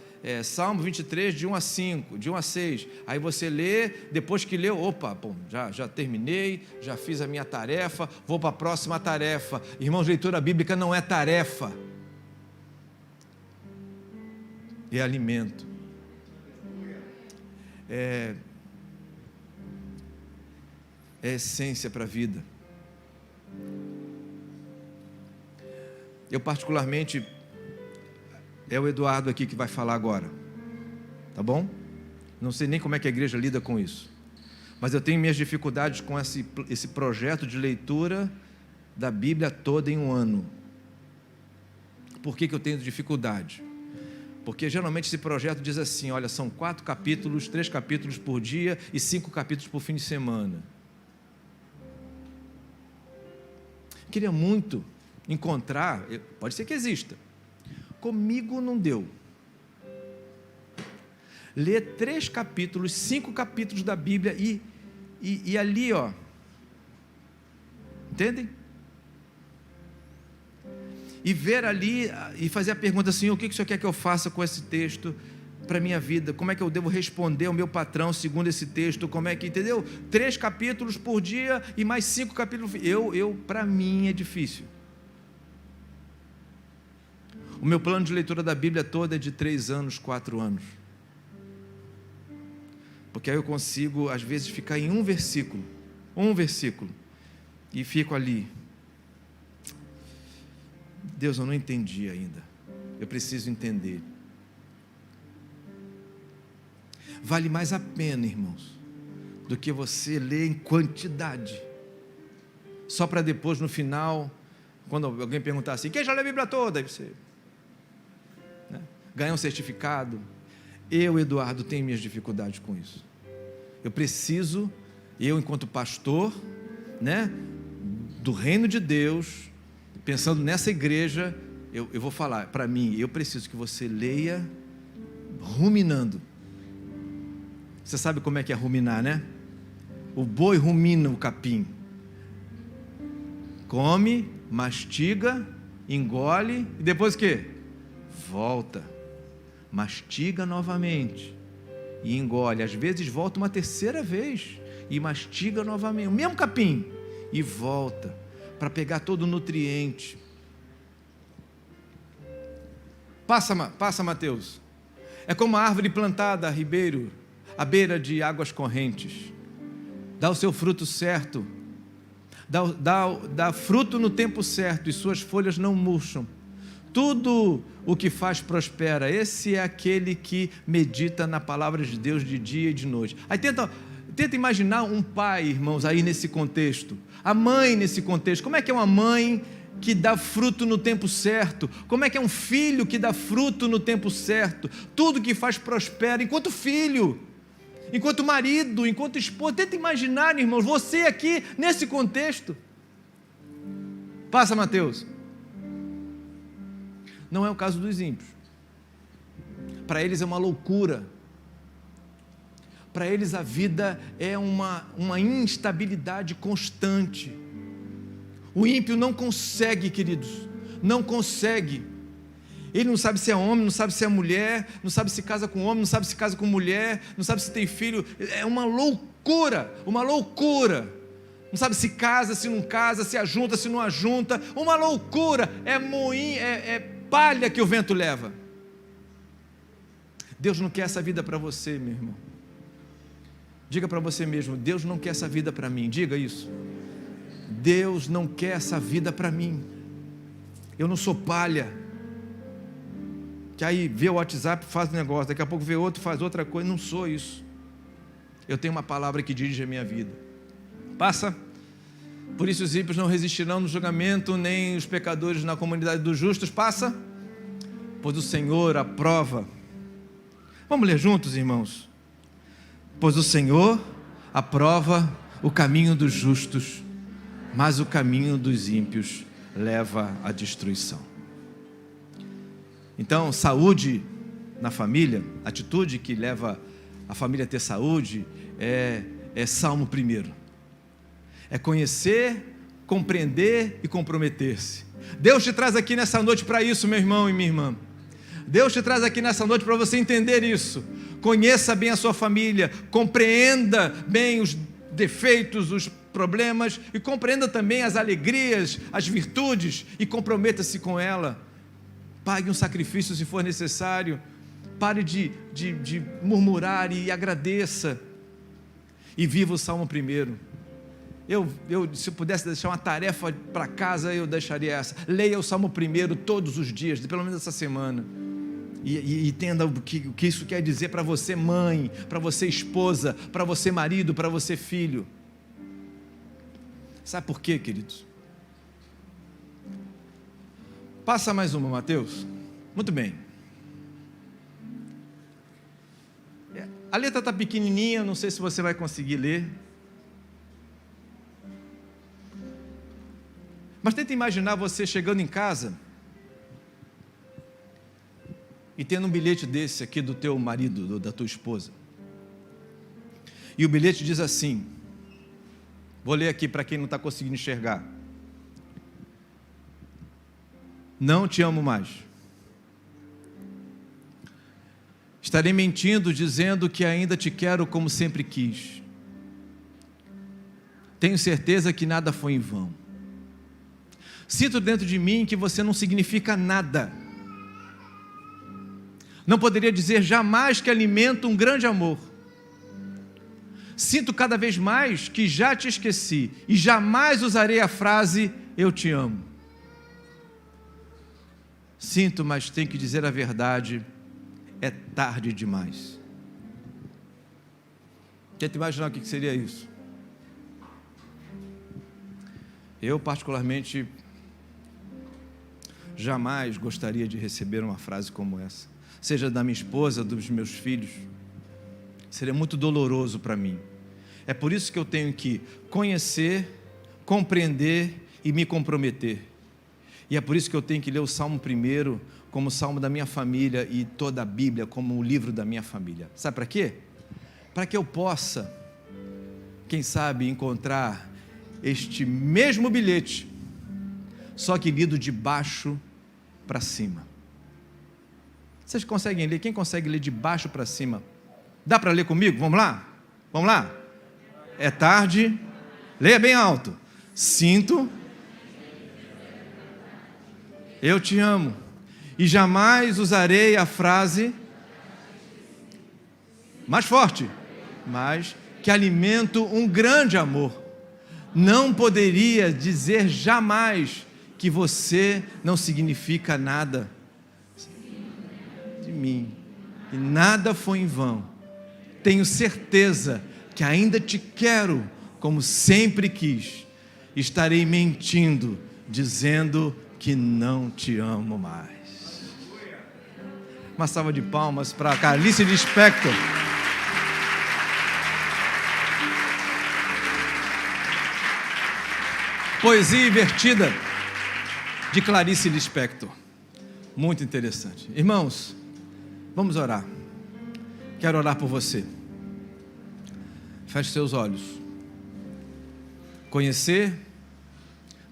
Salmo 23, de 1 a 5, de 1 a 6, aí você lê, depois que leu, opa, bom, já terminei, já fiz a minha tarefa, vou para a próxima tarefa. Irmãos, leitura bíblica não é tarefa, é alimento, é essência para a vida. Eu particularmente, é o Eduardo aqui que vai falar agora, tá bom? Não sei nem como é que a igreja lida com isso, mas eu tenho minhas dificuldades com esse projeto de leitura da Bíblia toda em um ano. Por que eu tenho dificuldade? Porque geralmente esse projeto diz assim, olha, são 4 capítulos, 3 capítulos por dia e 5 capítulos por fim de semana. Queria muito encontrar, pode ser que exista, comigo não deu. Ler 3 capítulos, 5 capítulos da Bíblia e ali, ó, entendem? E ver ali e fazer a pergunta assim, o que o Senhor quer que eu faça com esse texto para a minha vida? Como é que eu devo responder ao meu patrão segundo esse texto? Como é que, entendeu? 3 capítulos por dia e mais 5 capítulos. Para mim é difícil. O meu plano de leitura da Bíblia toda é de 3 anos, 4 anos. Porque aí eu consigo, às vezes, ficar em um versículo, e fico ali. Deus, eu não entendi ainda. Eu preciso entender. Vale mais a pena, irmãos, do que você ler em quantidade, só para depois, no final, quando alguém perguntar assim, quem já leu a Bíblia toda? Aí você ganhar um certificado. Eu, Eduardo, tenho minhas dificuldades com isso. Eu preciso, enquanto pastor, do reino de Deus, pensando nessa igreja, eu vou falar, para mim, eu preciso que você leia ruminando. Você sabe como é que é ruminar, né? O boi rumina o capim. Come, mastiga, engole, e depois o quê? Volta. Mastiga novamente e engole, às vezes volta uma terceira vez e mastiga novamente, o mesmo capim, e volta, para pegar todo o nutriente. Passa, Mateus. É como a árvore plantada à beira de águas correntes, dá o seu fruto certo, dá fruto no tempo certo, e suas folhas não murcham. Tudo o que faz prospera. Esse é aquele que medita na palavra de Deus de dia e de noite. Aí tenta imaginar um pai, irmãos, aí nesse contexto. A mãe nesse contexto. Como é que é uma mãe que dá fruto no tempo certo? Como é que é um filho que dá fruto no tempo certo? Tudo que faz prospera. Enquanto filho, enquanto marido, enquanto esposa. Tenta imaginar, irmãos, você aqui nesse contexto. Passa, Mateus. Não é o caso dos ímpios. Para eles é uma loucura. Para eles a vida é uma instabilidade constante. O ímpio não consegue, queridos, não consegue. Ele não sabe se é homem, não sabe se é mulher, não sabe se casa com homem, não sabe se casa com mulher, não sabe se tem filho. É uma loucura, uma loucura. Não sabe se casa, se não casa, se ajunta, se não ajunta. Uma loucura, é palha que o vento leva. Deus não quer essa vida para você, meu irmão. Diga para você mesmo, Deus não quer essa vida para mim. Diga isso. Deus não quer essa vida para mim. Eu não sou palha, que aí vê o WhatsApp, faz um negócio, daqui a pouco vê outro, faz outra coisa. Não sou isso. Eu tenho uma palavra que dirige a minha vida. Passa. Por isso os ímpios não resistirão no julgamento, nem os pecadores na comunidade dos justos. Passa. Pois o Senhor aprova. Vamos ler juntos, irmãos. Pois o Senhor aprova o caminho dos justos, mas o caminho dos ímpios leva à destruição. Então, saúde na família, atitude que leva a família a ter saúde, é Salmo 1. É conhecer, compreender e comprometer-se. Deus te traz aqui nessa noite para isso, meu irmão e minha irmã. Deus te traz aqui nessa noite para você entender isso. Conheça bem a sua família, compreenda bem os defeitos, os problemas, e compreenda também as alegrias, as virtudes, e comprometa-se com ela. Pague um sacrifício se for necessário. Pare de murmurar e agradeça. E viva o Salmo 1. Se eu pudesse deixar uma tarefa para casa, eu deixaria essa. Leia o Salmo 1 todos os dias, pelo menos essa semana. E entenda o que isso quer dizer para você, mãe, para você, esposa, para você, marido, para você, filho. Sabe por quê, queridos? Passa mais uma, Mateus. Muito bem. A letra está pequenininha, não sei se você vai conseguir ler. Mas tenta imaginar você chegando em casa e tendo um bilhete desse aqui do teu marido, da tua esposa. E o bilhete diz assim, vou ler aqui para quem não está conseguindo enxergar. Não te amo mais. Estarei mentindo dizendo que ainda te quero como sempre quis. Tenho certeza que nada foi em vão. Sinto dentro de mim que você não significa nada. Não poderia dizer jamais que alimento um grande amor. Sinto cada vez mais que já te esqueci e jamais usarei a frase eu te amo. Sinto, mas tenho que dizer a verdade, é tarde demais. Tenta imaginar o que seria isso. Eu, particularmente, jamais gostaria de receber uma frase como essa, seja da minha esposa, dos meus filhos. Seria muito doloroso para mim. É por isso que eu tenho que conhecer, compreender e me comprometer. E é por isso que eu tenho que ler o Salmo 1 como o Salmo da minha família e toda a Bíblia como o livro da minha família. Sabe para quê? Para que eu possa, quem sabe, encontrar este mesmo bilhete, só que lido de baixo para cima. Vocês conseguem ler? Quem consegue ler de baixo para cima? Dá para ler comigo? Vamos lá? Vamos lá? É tarde. Leia bem alto. Sinto. Eu te amo. E jamais usarei a frase mais forte, mas que alimento um grande amor. Não poderia dizer jamais que você não significa nada de mim, e nada foi em vão. Tenho certeza que ainda te quero como sempre quis. Estarei mentindo, dizendo que não te amo mais. Uma salva de palmas para Clarice Lispector. Poesia invertida de Clarice Lispector. Muito interessante. Irmãos, vamos orar. Quero orar por você. Feche seus olhos. Conhecer,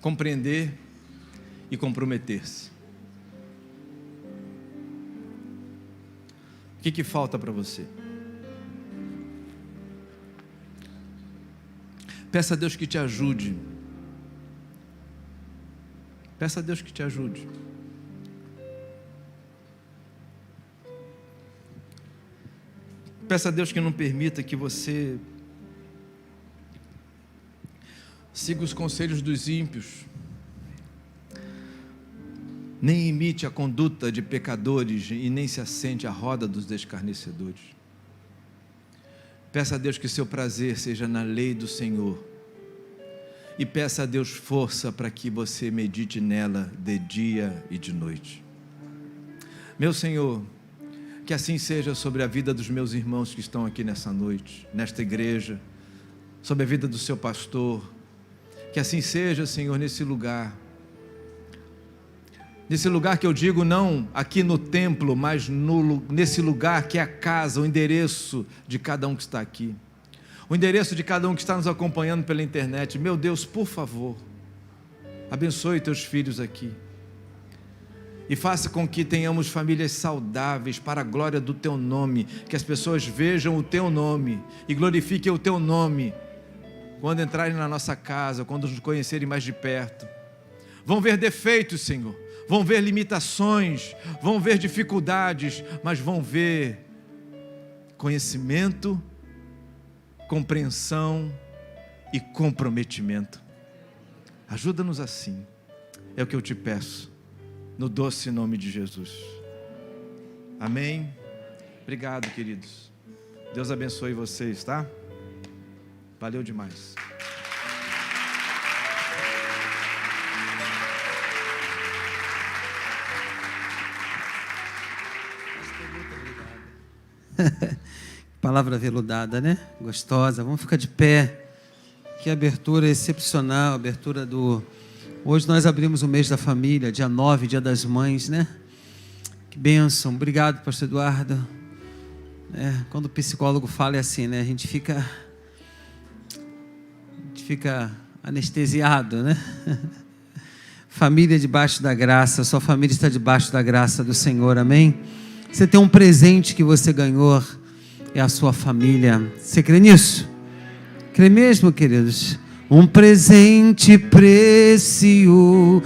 compreender e comprometer-se. O que falta para você? Peça a Deus que te ajude. Peça a Deus que te ajude. Peça a Deus que não permita que você siga os conselhos dos ímpios, nem imite a conduta de pecadores e nem se assente à roda dos escarnecedores. Peça a Deus que seu prazer seja na lei do Senhor e peça a Deus força para que você medite nela de dia e de noite. Meu Senhor, que assim seja sobre a vida dos meus irmãos que estão aqui nessa noite, nesta igreja, sobre a vida do seu pastor, que assim seja, Senhor, nesse lugar que eu digo não aqui no templo, mas nesse lugar que é a casa, o endereço de cada um que está aqui, o endereço de cada um que está nos acompanhando pela internet. Meu Deus, por favor, Abençoe teus filhos aqui. E faça com que tenhamos famílias saudáveis para a glória do teu nome. Que as pessoas vejam o teu nome e glorifiquem o teu nome quando entrarem na nossa casa, quando nos conhecerem mais de perto. Vão ver defeitos, Senhor. Vão ver limitações, vão ver dificuldades, mas vão ver conhecimento, compreensão e comprometimento. Ajuda-nos assim, é o que eu te peço, no doce nome de Jesus. Amém? Obrigado, queridos. Deus abençoe vocês, tá? Valeu demais. Palavra veludada, né? Gostosa. Vamos ficar de pé. Que abertura excepcional, abertura do... Hoje nós abrimos o mês da família, dia 9, dia das mães, né? Que bênção. Obrigado, pastor Eduardo. Quando o psicólogo fala é assim, né? A gente fica anestesiado, né? Família debaixo da graça, sua família está debaixo da graça do Senhor, amém? Você tem um presente que você ganhou, é a sua família. Você crê nisso? Crê mesmo, queridos? Um presente precioso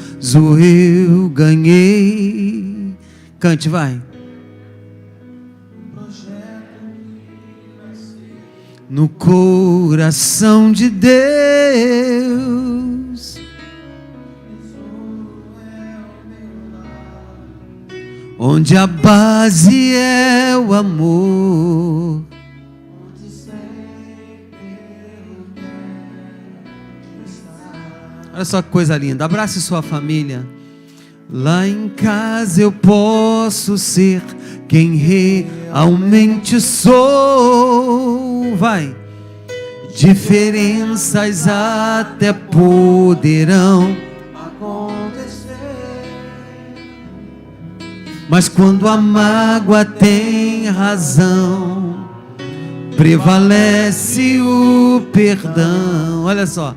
eu ganhei. Cante, vai. No coração de Deus, onde a base é o amor. Olha só que coisa linda. Abrace sua família. Lá em casa eu posso ser quem realmente sou. Vai. Diferenças até poderão acontecer, mas quando a mágoa tem razão, prevalece o perdão. Olha só.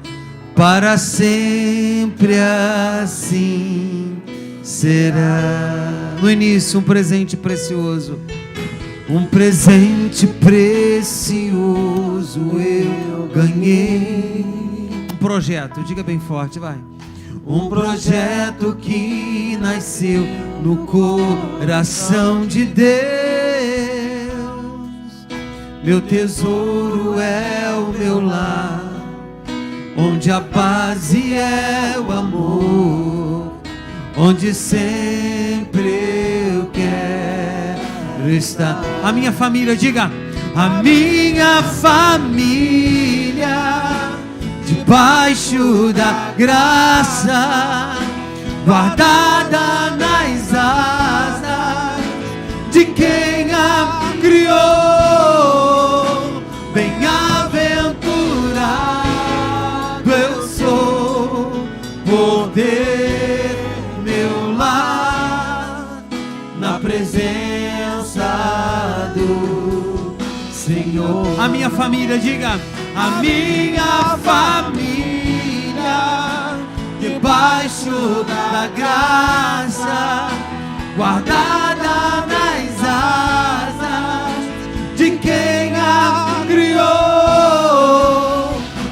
Para sempre assim será. No início, um presente precioso. Um presente precioso eu ganhei. Um projeto, diga bem forte, vai. Um projeto que nasceu no coração de Deus. Meu tesouro é o meu lar, onde a base é o amor, onde sempre eu quero estar. A minha família, diga, a minha família, debaixo da graça, guardada nas asas de quem a criou. Bem-aventurado eu sou por ter meu lar na presença do Senhor. A minha família, diga, a minha família, debaixo da graça, guardada nas asas de quem a criou.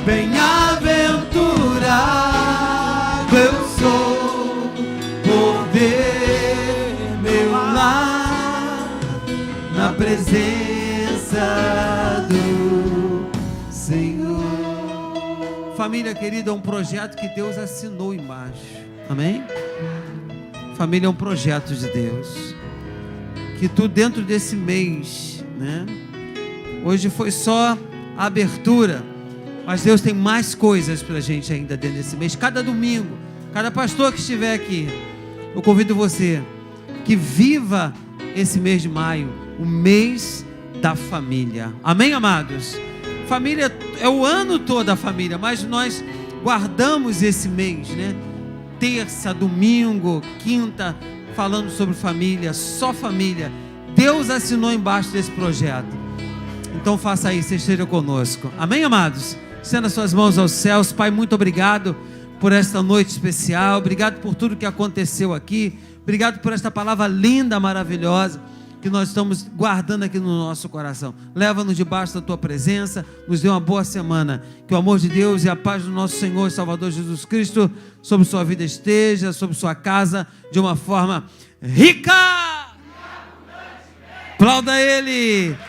Bem-aventurado eu sou por ver meu lar na presença do Senhor. Família querida, é um projeto que Deus assinou embaixo. Amém? Família é um projeto de Deus. Que tu dentro desse mês, né? Hoje foi só a abertura, mas Deus tem mais coisas pra gente ainda dentro desse mês. Cada domingo, cada pastor que estiver aqui, eu convido você que viva esse mês de maio, o mês da família. Amém, amados? Família é o ano todo a família, mas nós guardamos esse mês, né? Terça, domingo, quinta, falando sobre família, só família. Deus assinou embaixo desse projeto. Então faça isso, esteja conosco. Amém, amados? Estenda suas mãos aos céus. Pai, muito obrigado por esta noite especial, obrigado por tudo que aconteceu aqui, obrigado por esta palavra linda, maravilhosa, que nós estamos guardando aqui no nosso coração. Leva-nos debaixo da tua presença, nos dê uma boa semana, que o amor de Deus e a paz do nosso Senhor e Salvador Jesus Cristo sobre sua vida esteja, sobre sua casa, de uma forma rica. Aplauda Ele.